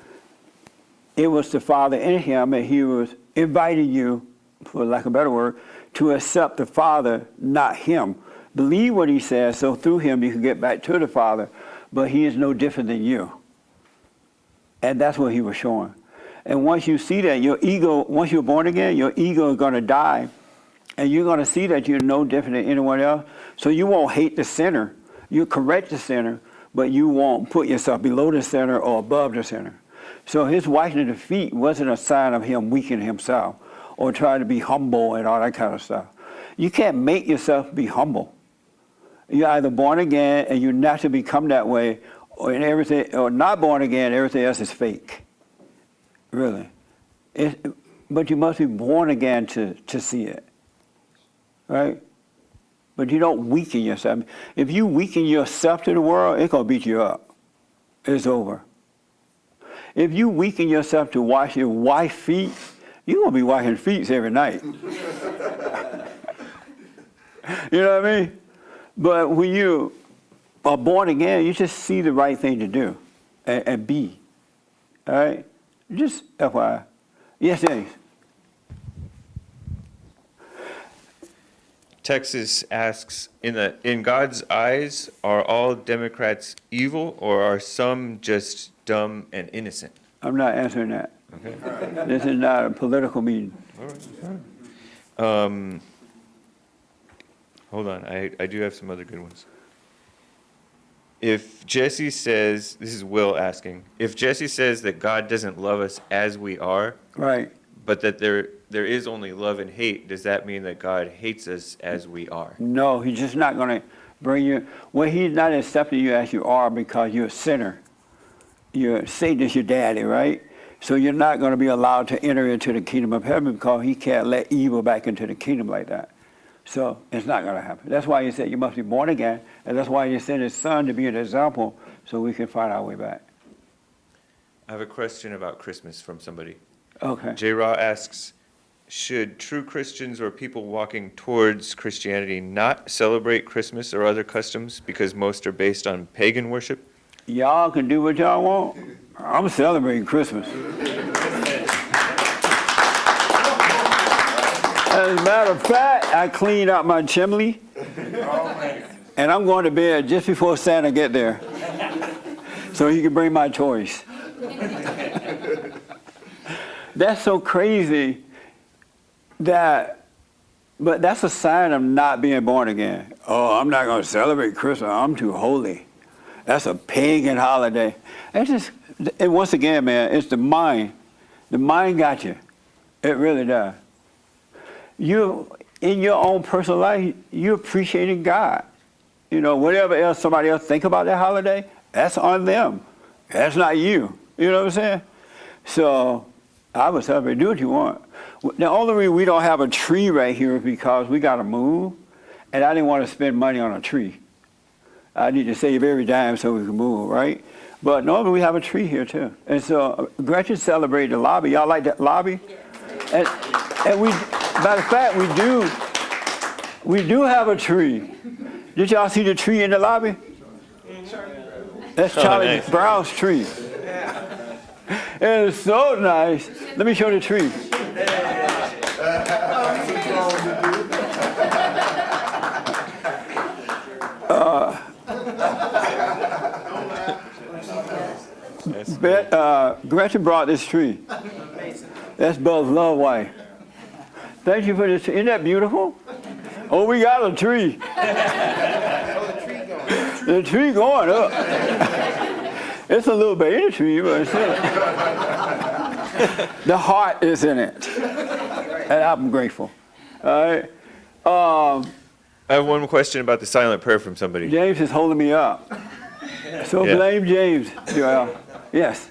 it was the Father in him, and he was inviting you, for lack of a better word, to accept the Father, not him. Believe what he says, so through him you can get back to the Father, but he is no different than you. And that's what he was showing. And once you see that, your ego, once you're born again, your ego is going to die, and you're going to see that you're no different than anyone else, so you won't hate the sinner. You'll correct the sinner, but you won't put yourself below the sinner or above the sinner. So his washing of the feet wasn't a sign of him weakening himself or trying to be humble and all that kind of stuff. You can't make yourself be humble. You're either born again and you naturally become that way, or in everything, or not born again, everything else is fake. Really. But you must be born again to see it. Right? But you don't weaken yourself. If you weaken yourself to the world, it's going to beat you up. It's over. If you weaken yourself to wash your wife's feet, you're going to be washing feet every night. You know what I mean? But when you are born again, you just see the right thing to do and be. All right? Just FYI. Yes, James. Texas asks, in God's eyes, are all Democrats evil, or are some just dumb and innocent? I'm not answering that. Okay. This is not a political meeting. All right. Hold on, I do have some other good ones. If Jesse says, this is Will asking, if Jesse says that God doesn't love us as we are, right, but that there is only love and hate, does that mean that God hates us as we are? No, he's just not going to bring you. Well, he's not accepting you as you are because you're a sinner. Satan is your daddy, right? So you're not going to be allowed to enter into the kingdom of heaven because he can't let evil back into the kingdom like that. So it's not going to happen. That's why he said you must be born again, and that's why he sent his son to be an example so we can find our way back. I have a question about Christmas from somebody. Okay. J. Raw asks, should true Christians or people walking towards Christianity not celebrate Christmas or other customs because most are based on pagan worship? Y'all can do what y'all want. I'm celebrating Christmas. As a matter of fact, I cleaned out my chimney, and I'm going to bed just before Santa get there, so he can bring my toys. That's so crazy but that's a sign of not being born again. Oh, I'm not going to celebrate Christmas. I'm too holy. That's a pagan holiday. And once again, man, it's the mind. The mind got you. It really does. You, in your own personal life, you're appreciating God. You know, whatever else somebody else think about that holiday, that's on them. That's not you. You know what I'm saying? So I would celebrate. Do what you want. The only reason we don't have a tree right here is because we got to move, and I didn't want to spend money on a tree. I need to save every dime so we can move, right? But normally we have a tree here too. And so Gretchen celebrated the lobby. Y'all like that lobby? And we, matter of fact, we do have a tree. Did y'all see the tree in the lobby? That's Charlie Brown's tree. It is so nice. Let me show the tree. Gretchen brought this tree. That's Buzz Love wife. Thank you for this. Isn't that beautiful? Oh, we got a tree. The tree going up. It's a little baby tree, but still. The heart is in it. And I'm grateful. All right. I have one question about the silent prayer from somebody. James is holding me up. So Yeah. blame James, Joel. Yes.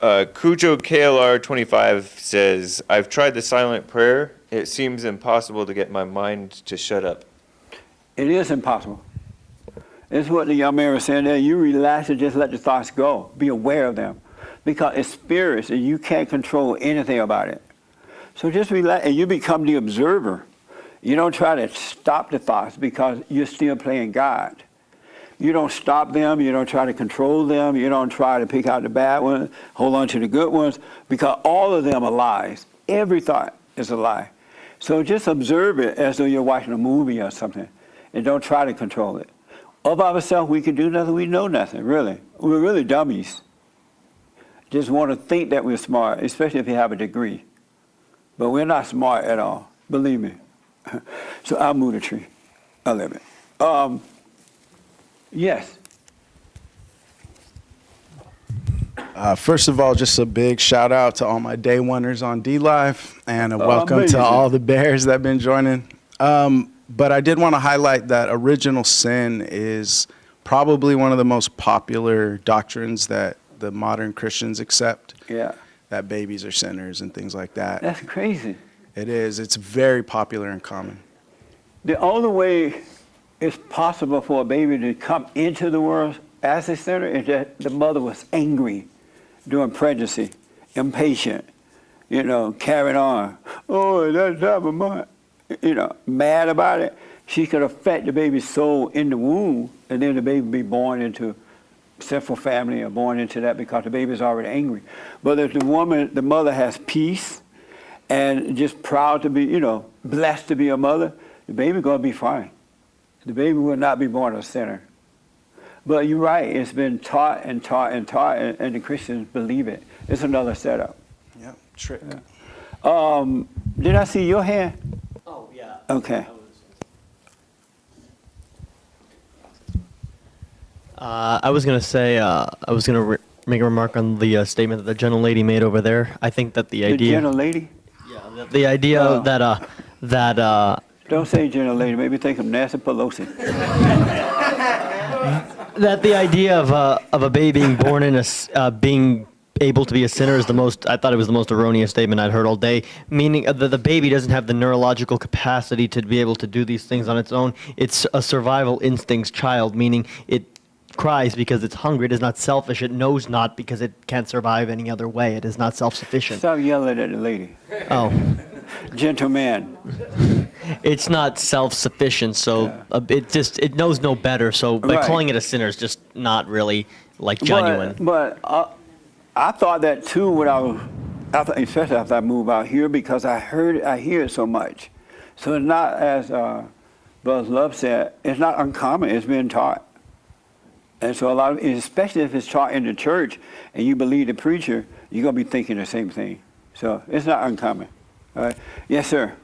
Cujo KLR 25 says, I've tried the silent prayer. It seems impossible to get my mind to shut up. It is impossible. It's what the young man was saying there. You relax and just let the thoughts go. Be aware of them. Because it's spirits and you can't control anything about it. So just relax and you become the observer. You don't try to stop the thoughts because you're still playing God. You don't stop them. You don't try to control them. You don't try to pick out the bad ones, hold on to the good ones, because all of them are lies. Every thought is a lie. So just observe it as though you're watching a movie or something, and don't try to control it. All by ourselves, we can do nothing. We know nothing, really. We're really dummies. Just want to think that we're smart, especially if you have a degree. But we're not smart at all, believe me. So I'll move the tree. I live it. Yes. First of all, just a big shout out to all my day oneers on DLive, and a welcome amazing. to all the bears that have been joining. But I did want to highlight that original sin is probably one of the most popular doctrines that the modern Christians accept. Yeah. That babies are sinners and things like that. That's crazy. It is. It's very popular and common. The only way it's possible for a baby to come into the world as a sinner is that the mother was angry during pregnancy, impatient, carrying on. Oh, that's not mine. Mad about it. She could affect the baby's soul in the womb, and then the baby be born into sinful family or born into that because the baby is already angry. But if the mother has peace and just proud to be, blessed to be a mother, the baby going to be fine. The baby will not be born a sinner. But you're right, it's been taught and taught and taught, and the Christians believe it. It's another setup. Yep, trick. Yeah. Did I see your hand? Oh, yeah. Okay. I was going to say, make a remark on the statement that the gentlelady made over there. I think that the idea... The gentlelady? Yeah, the idea that... Don't say gentlelady, maybe think of Nancy Pelosi. That the idea of a baby being born in being able to be a sinner is I thought it was the most erroneous statement I'd heard all day, meaning that the baby doesn't have the neurological capacity to be able to do these things on its own. It's a survival instincts child, meaning it cries because it's hungry. It is not selfish. It knows not because it can't survive any other way. It is not self-sufficient. Stop yelling at the lady. Oh. Gentleman. It's not self-sufficient, so it knows no better. So by Right. calling it a sinner is just not really genuine. But I thought that too when especially after I moved out here, because I hear it so much. So it's not, as Buzz Love said, it's not uncommon. It's been taught. And so especially if it's taught in the church and you believe the preacher, you're going to be thinking the same thing. So it's not uncommon. All right. Yes, sir.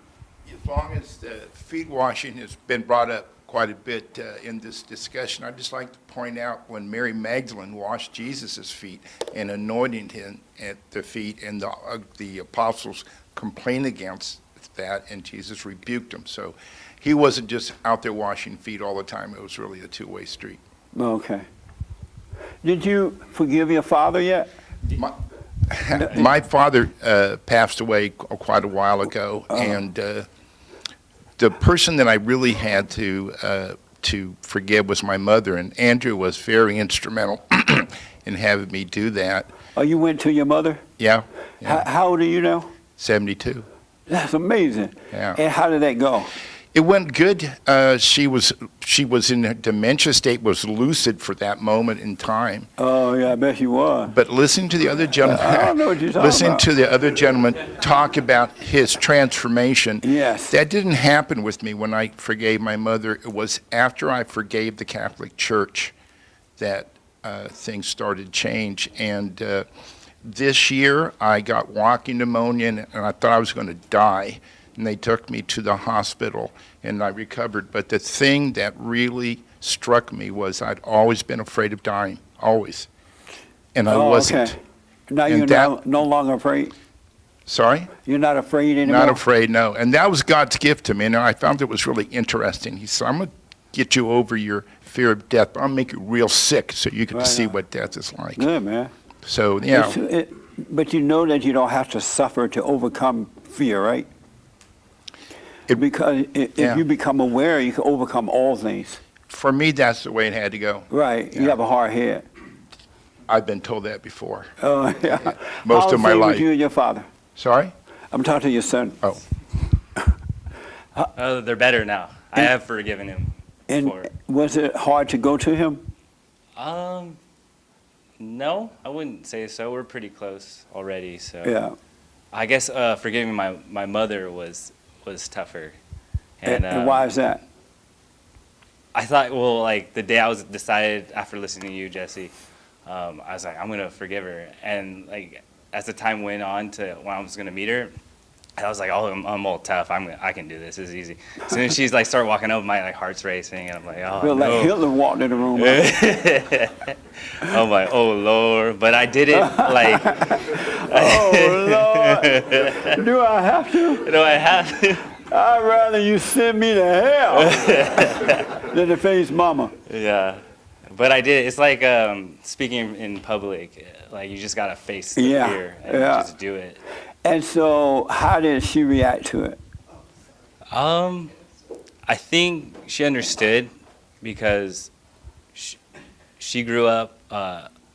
As long as feet washing has been brought up quite a bit in this discussion, I'd just like to point out when Mary Magdalene washed Jesus' feet and anointed him at the feet, and the apostles complained against that, and Jesus rebuked them. So he wasn't just out there washing feet all the time. It was really a two-way street. Okay. Did you forgive your father yet? My father passed away quite a while ago, and the person that I really had to forgive was my mother, and Andrew was very instrumental in having me do that. Oh, you went to your mother? Yeah. How old are you now? 72. That's amazing. Yeah. And how did that go? It went good. She was in a dementia state, was lucid for that moment in time. Oh, yeah, I bet she was. But listening to the other gentleman, I don't know what you're talking listening about. to the other gentleman talk about his transformation, yes, that didn't happen with me when I forgave my mother. It was after I forgave the Catholic Church that things started to change. And this year, I got walking pneumonia, and I thought I was going to die. And they took me to the hospital, and I recovered. But the thing that really struck me was I'd always been afraid of dying, always. And I wasn't. Okay. Now And you're no longer afraid? Sorry? You're not afraid anymore? Not afraid, no. And that was God's gift to me, and I found it was really interesting. He said, I'm going to get you over your fear of death, but I'll make you real sick so you can see what death is like. Good, man. So, yeah. But you know that you don't have to suffer to overcome fear, right? Because if Yeah. you become aware, you can overcome all things. For me, that's the way it had to go. Right. You have a hard head. I've been told that before. Oh, yeah. Most How's of my things with life. you and your father? Sorry? I'm talking to your son. Oh. They're better now. I have forgiven him. And was it hard to go to him? No, I wouldn't say so. We're pretty close already. So Yeah. I guess forgiving my mother was tougher. And why is that? I thought, well, like the day I was decided after listening to you, Jesse, I was like, I'm gonna forgive her. And like as the time went on to when I was gonna meet her, I was like, oh, I'm all tough. I can do this. This is easy. As soon as she's like started walking up, my like heart's racing, and I'm like, oh Feel no. like Hitler walked in the room. I'm like, oh Lord, but I did it like. Oh Lord, do I have to? Do I have to? I'd rather you send me to hell than to face mama. Yeah, but I did. It's like speaking in public. Like you just gotta face the Yeah, fear and yeah. just do it. And so, how did she react to it? I think she understood because she grew up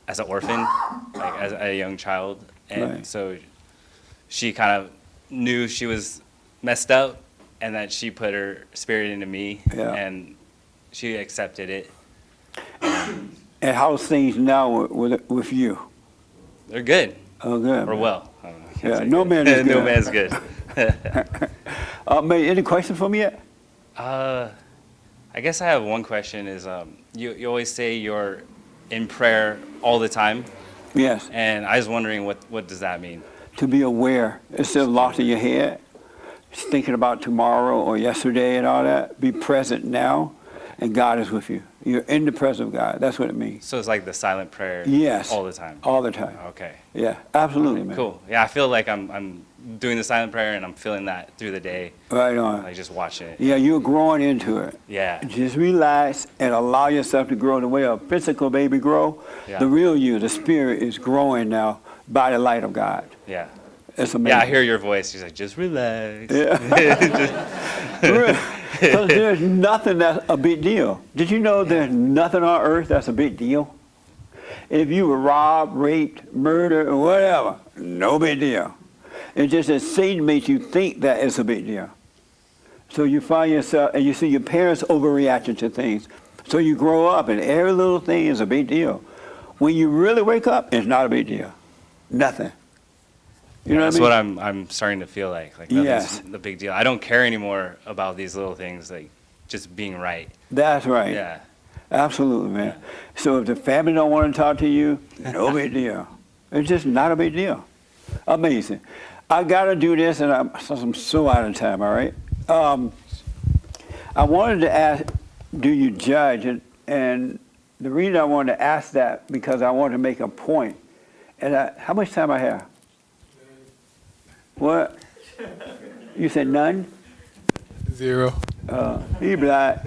as an orphan, like as a young child, and Right. so she kind of knew she was messed up, and that she put her spirit into me, Yeah. and she accepted it. And how's things now with you? They're good. Oh, good. Or well. I don't know, I can't Yeah, say no good. man is No good. man's good. May, any question for me yet? I guess I have one question. Is you always say you're in prayer all the time, Yes. and I was wondering what does that mean? To be aware, instead of locked in your head, thinking about tomorrow or yesterday and all that, be present now, and God is with you. You're in the presence of God. That's what it means. So it's like the silent prayer. Yes. All the time. All the time. Okay. Yeah, absolutely, man. Cool. Yeah, I feel like I'm doing the silent prayer, and I'm feeling that through the day. Right on. Like just watching it. Yeah, you're growing into it. Yeah. Just relax and allow yourself to grow the way a physical baby grow. Yeah. The real you, the spirit, is growing now by the light of God. Yeah. It's amazing. Yeah, I hear your voice. She's like, just relax. Because there's nothing that's a big deal. Did you know there's nothing on earth that's a big deal? If you were robbed, raped, murdered, or whatever, no big deal. It's just that Satan makes you think that it's a big deal. So you find yourself, and you see your parents overreacting to things. So you grow up, and every little thing is a big deal. When you really wake up, it's not a big deal. Nothing. You know That's what I what mean? I'm starting to feel like. Like nothing's Yes. the big deal. I don't care anymore about these little things, like just being right. That's right. Yeah. Absolutely, man. So if the family don't want to talk to you, no big deal. It's just not a big deal. Amazing. I got to do this, and I'm so out of time, all right? I wanted to ask, do you judge? And the reason I wanted to ask that, because I wanted to make a point. And how much time I have? What? You said none? 0. He black.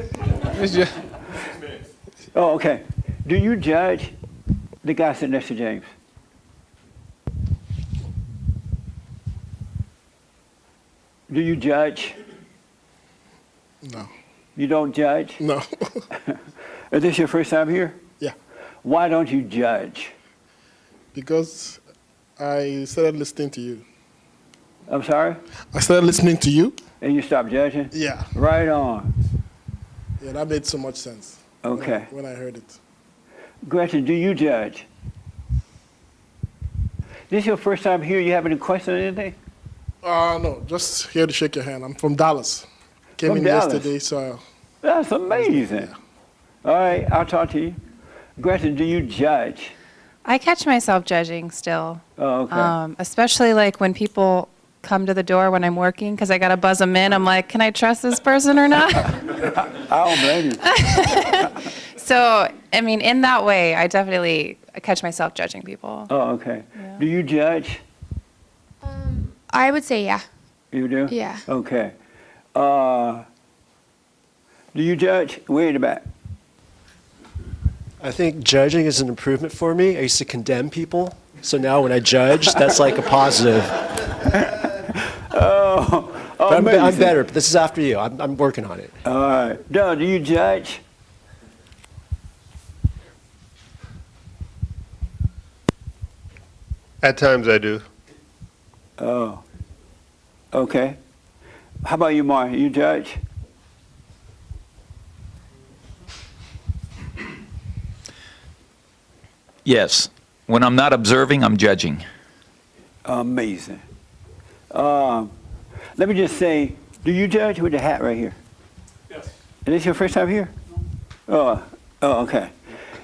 Oh, okay. Do you judge the guy sitting next to James? Do you judge? No. You don't judge? No. Is this your first time here? Yeah. Why don't you judge? Because I started listening to you. I'm sorry? I started listening to you. And you stopped judging? Yeah. Right on. Yeah, that made so much sense. Okay. When I heard it. Gretchen, do you judge? This your first time here? You have any questions or anything? No, just here to shake your hand. I'm from Dallas. Came From in Dallas? yesterday, so That's amazing. All right, I'll talk to you. Gretchen, do you judge? I catch myself judging still. Oh, okay. Especially like when people come to the door when I'm working because I got to buzz them in. I'm like, can I trust this person or not? I don't blame you. So, I mean, in that way, I definitely catch myself judging people. Oh, okay. Do you judge? I would say yeah. You do? Yeah. Okay. Do you judge? Way in the back. I think judging is an improvement for me. I used to condemn people. So now when I judge, that's like a positive. But I'm Amazing. better. But this is after you. I'm working on it. All right. Doug, do you judge? At times I do. Oh. Okay. How about you, Mark? You judge? Yes. When I'm not observing, I'm judging. Amazing. Let me just say, do you judge with the hat right here? Yes. Is this your first time here? Oh, okay.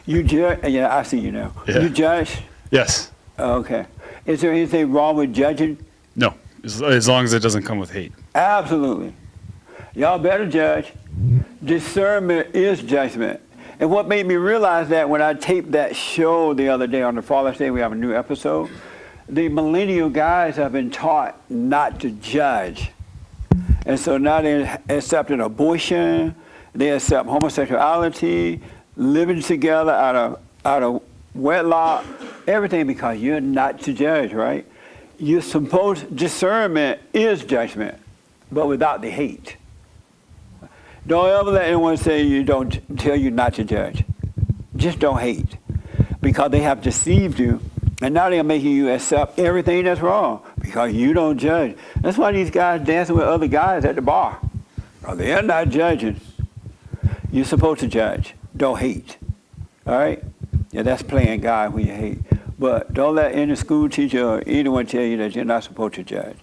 You judge? Yeah, I see you now. Yeah. You judge? Yes. Okay. Is there anything wrong with judging? No. As long as it doesn't come with hate. Absolutely. Y'all better judge. Discernment is judgment. And what made me realize that when I taped that show the other day on the Father's Day, we have a new episode, the millennial guys have been taught not to judge. And so now they're accepting abortion, they accept homosexuality, living together out of wedlock, everything because you're not to judge, right? You're supposed, discernment is judgment, but without the hate. Don't ever let anyone say tell you not to judge. Just don't hate. Because they have deceived you, and now they're making you accept everything that's wrong because you don't judge. That's why these guys dancing with other guys at the bar. Because they're not judging. You're supposed to judge. Don't hate. All right? Yeah, that's playing God when you hate. But don't let any school teacher or anyone tell you that you're not supposed to judge.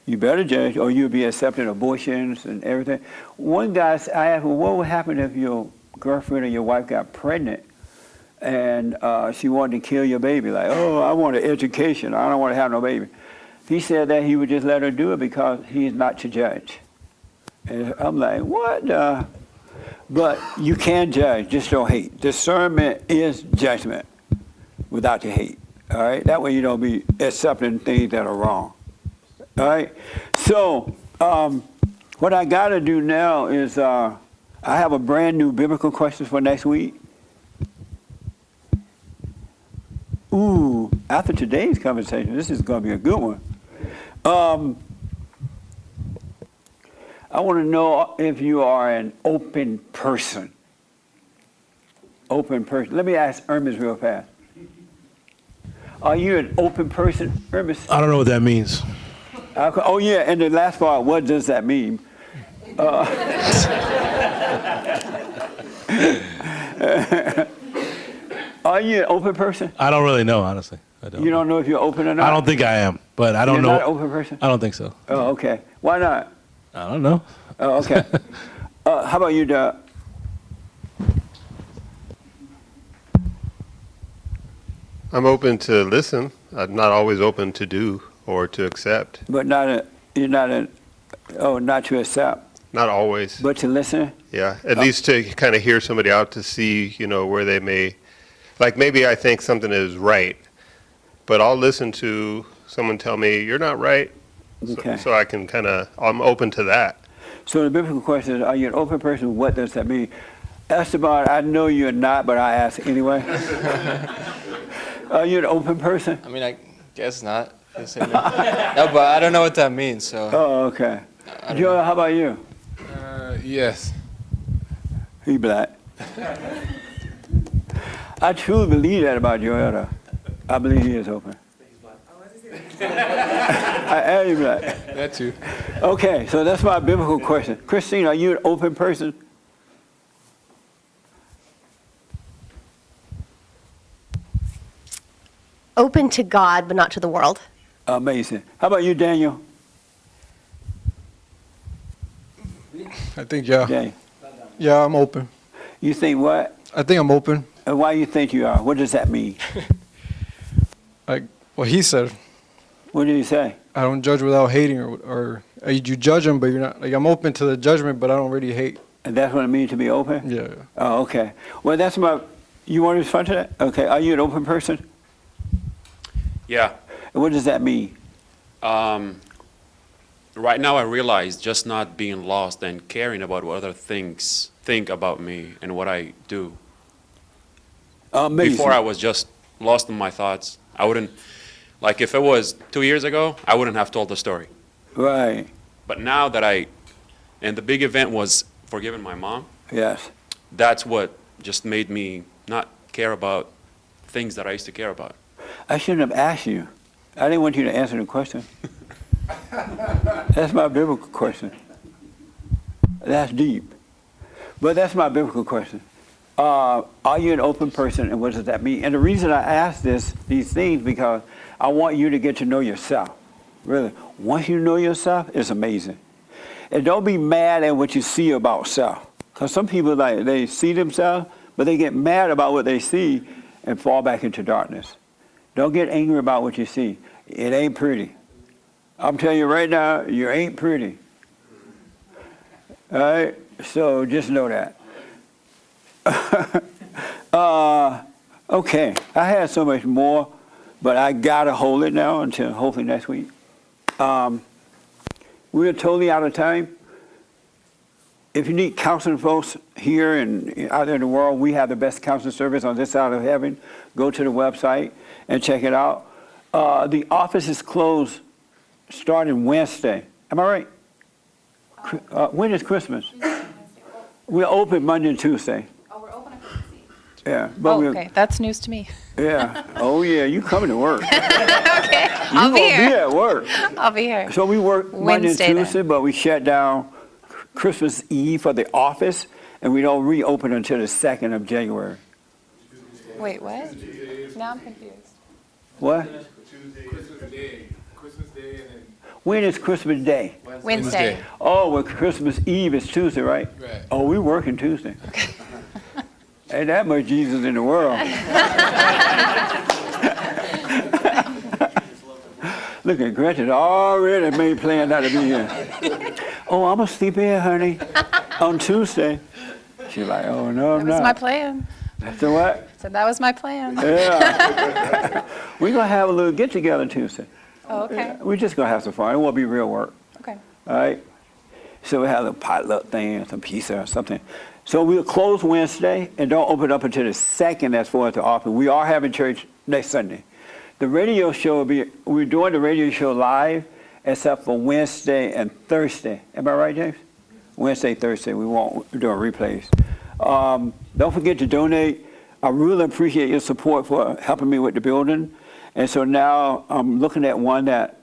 You better judge, or you'll be accepting abortions and everything. One guy, I asked him, what would happen if your girlfriend or your wife got pregnant and she wanted to kill your baby? Like, oh, I want an education. I don't want to have no baby. He said that he would just let her do it because he's not to judge. And I'm like, what? But you can judge, just don't hate. Discernment is judgment without the hate. All right? That way you don't be accepting things that are wrong. All right? So, what I got to do now is I have a brand new biblical question for next week. Ooh, after today's conversation, this is going to be a good one. I want to know if you are an open person. Open person. Let me ask Ernest real fast. Are you an open person, Ernest? I don't know what that means. Oh, yeah, and the last part, what does that mean? Are you an open person? I don't really know, honestly. I don't. You don't know if you're open or not? I don't think I am, but I don't You're know. not an open person? I don't think so. Oh, okay. Why not? I don't know. Oh, okay. How about you, Doug? I'm open to listen. I'm not always open to do or to accept. But not to accept. Not always. But to listen? Yeah, at least to kind of hear somebody out to see, where they may, like maybe I think something is right, but I'll listen to someone tell me, you're not right. Okay. So I can I'm open to that. So the biblical question is, are you an open person? What does that mean? Esteban, I know you're not, but I ask anyway. Are you an open person? I mean, I guess not. Guess I know. No, but I don't know what that means, so. Oh, okay. Joel, how about you? Yes. He black. I truly believe that about Joel, though. I believe he is open. I am black. That too. Okay, so that's my biblical question. Christine, are you an open person? Open to God, but not to the world. Amazing. How about you, Daniel? I think, yeah. Daniel. Yeah, I'm open. You think what? I think I'm open. And why you think you are? What does that mean? Like what he said. What did he say? I don't judge without hating, or you judge him, but you're not. Like I'm open to the judgment, but I don't really hate. And that's what it means to be open? Yeah. Oh, okay. Well, that's my. You want to respond to that? Okay. Are you an open person? Yeah. And what does that mean? Right now I realize just not being lost and caring about what other things think about me and what I do. Amazing. Before I was just lost in my thoughts. I wouldn't, like if it was 2 years ago, I wouldn't have told the story. Right. But now that and the big event was forgiving my mom, Yes. that's what just made me not care about things that I used to care about. I shouldn't have asked you. I didn't want you to answer the question. That's my biblical question. That's deep. But that's my biblical question. Are you an open person, and what does that mean? And the reason I ask these things, because I want you to get to know yourself. Really. Once you know yourself, it's amazing. And don't be mad at what you see about self. Because some people, they see themselves, but they get mad about what they see and fall back into darkness. Don't get angry about what you see. It ain't pretty. I'm telling you right now, you ain't pretty. All right? So just know that. Okay. I had so much more, but I got to hold it now until hopefully next week. We're totally out of time. If you need counseling folks here and out there in the world, we have the best counseling service on this side of heaven. Go to the website and check it out. The office is closed starting Wednesday. Am I right? When is Christmas? We're open Monday and Tuesday. Oh, we're open on Christmas Eve. Yeah. But Okay, that's news to me. Yeah. Oh, yeah. You coming to work. Okay, You I'll be gonna here. be at work. I'll be here. So we work Monday and Wednesday then. Tuesday, but we shut down Christmas Eve for the office, and we don't reopen until the 2nd of January. Wait, what? Now I'm confused. What? Christmas Day, and then When is Christmas Day? Wednesday. Oh, well, Christmas Eve is Tuesday, right? Right. Oh, we working Tuesday. Ain't that much Jesus in the world. Look at Gretchen already made plans not to be here. Oh, I'm going to sleep here, honey, on Tuesday. She's like, oh, no, I'm That was my not. plan. So what? So that was my plan. Yeah. We're going to have a little get-together Tuesday. Oh, okay. We're just going to have some fun. It won't be real work. Okay. All right? So we have a little potluck thing, some pizza or something. So we'll close Wednesday and don't open up until the 2nd as far as the office. We are having church next Sunday. The radio show we're doing the radio show live except for Wednesday and Thursday. Am I right, James? Wednesday, Thursday, we won't do replays. Don't forget to donate. I really appreciate your support for helping me with the building. And so now I'm looking at one that,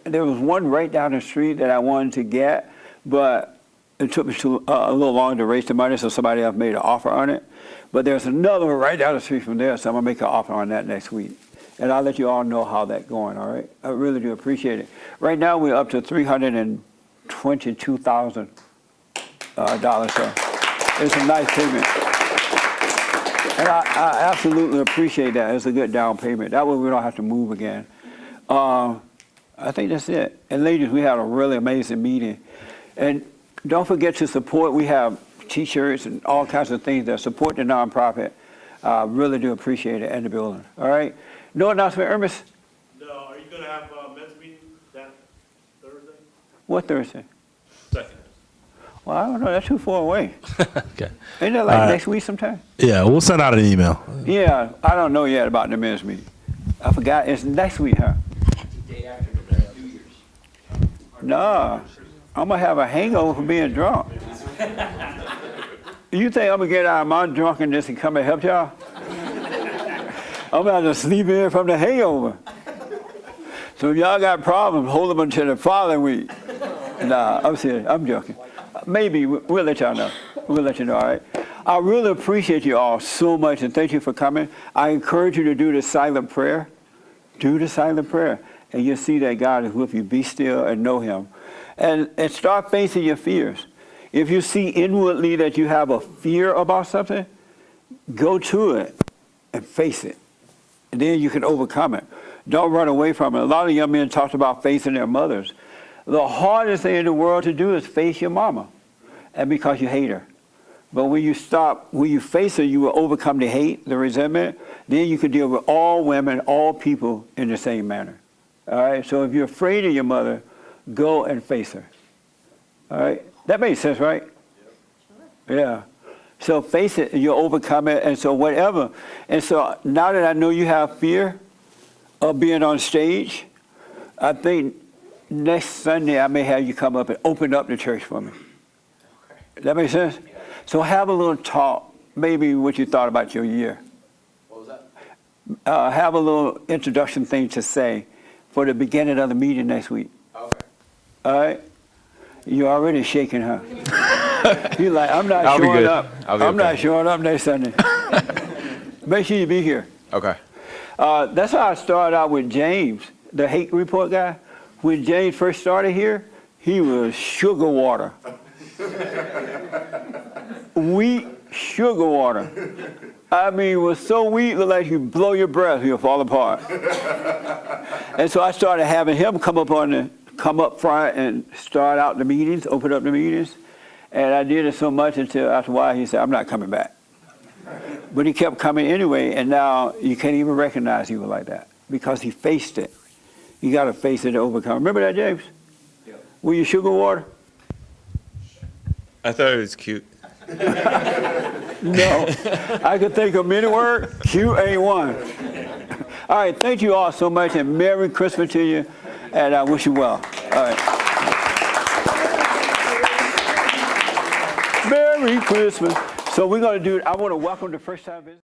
there was one right down the street that I wanted to get, but it took me a little longer to raise the money, so somebody else made an offer on it. But there's another one right down the street from there, so I'm going to make an offer on that next week. And I'll let you all know how that's going, all right? I really do appreciate it. Right now, we're up to $322,000, so it's a nice payment. And I absolutely appreciate that. It's a good down payment. That way we don't have to move again. I think that's it. And ladies, we had a really amazing meeting. And don't forget to support. We have T-shirts and all kinds of things that support the nonprofit. I really do appreciate it in the building. All right? No announcement, Ernest? No, are you going to have a men's meeting that Thursday? What Thursday? Second. Well, I don't know. That's too far away. Okay. Ain't that like next week sometime? Yeah, we'll send out an email. Yeah, I don't know yet about the men's meeting. I forgot. It's next week, huh? Nah, I'm going to have a hangover from being drunk. You think I'm going to get out of my drunkenness and come and help y'all? I'm about to sleep in from the hangover. So if y'all got problems, hold them until the following week. Nah, I'm serious. I'm joking. Maybe we'll let y'all know. We'll let you know, all right? I really appreciate you all so much, and thank you for coming. I encourage you to do the silent prayer. Do the silent prayer, and you'll see that God is with you. Be still and know him. And start facing your fears. If you see inwardly that you have a fear about something, go to it and face it. And then you can overcome it. Don't run away from it. A lot of young men talked about facing their mothers. The hardest thing in the world to do is face your mama, and because you hate her. But when you face her, you will overcome the hate, the resentment. Then you can deal with all women, all people in the same manner. All right? So if you're afraid of your mother, go and face her. All right? That makes sense, right? Yeah. So face it, you'll overcome it, and so whatever. And so now that I know you have fear of being on stage, I think next Sunday, I may have you come up and open up the church for me. That makes sense? So have a little talk, maybe what you thought about your year. What was that? Have a little introduction thing to say for the beginning of the meeting next week. Okay. All right? You're already shaking her. You're like, I'm not I'll be showing good. up. I'll be I'm not okay. showing up next Sunday. Make sure you be here. Okay. That's how I started out with James, the hate report guy. When James first started here, he was sugar water. Wheat sugar water. I mean, it was so weak, it looked like you blow your breath, he'll fall apart. And so I started having him come up front and start out the meetings, open up the meetings. And I did it so much until after a while he said, I'm not coming back. But he kept coming anyway, and now you can't even recognize he was like that because he faced it. You got to face it to overcome. Remember that, James? Yeah. Were you sugar water? I thought it was cute. No. I could think of many words. Cute ain't one. All right, thank you all so much, and Merry Christmas to you, and I wish you well. All right. Merry Christmas. So we're going to do, I want to welcome the first time visitors.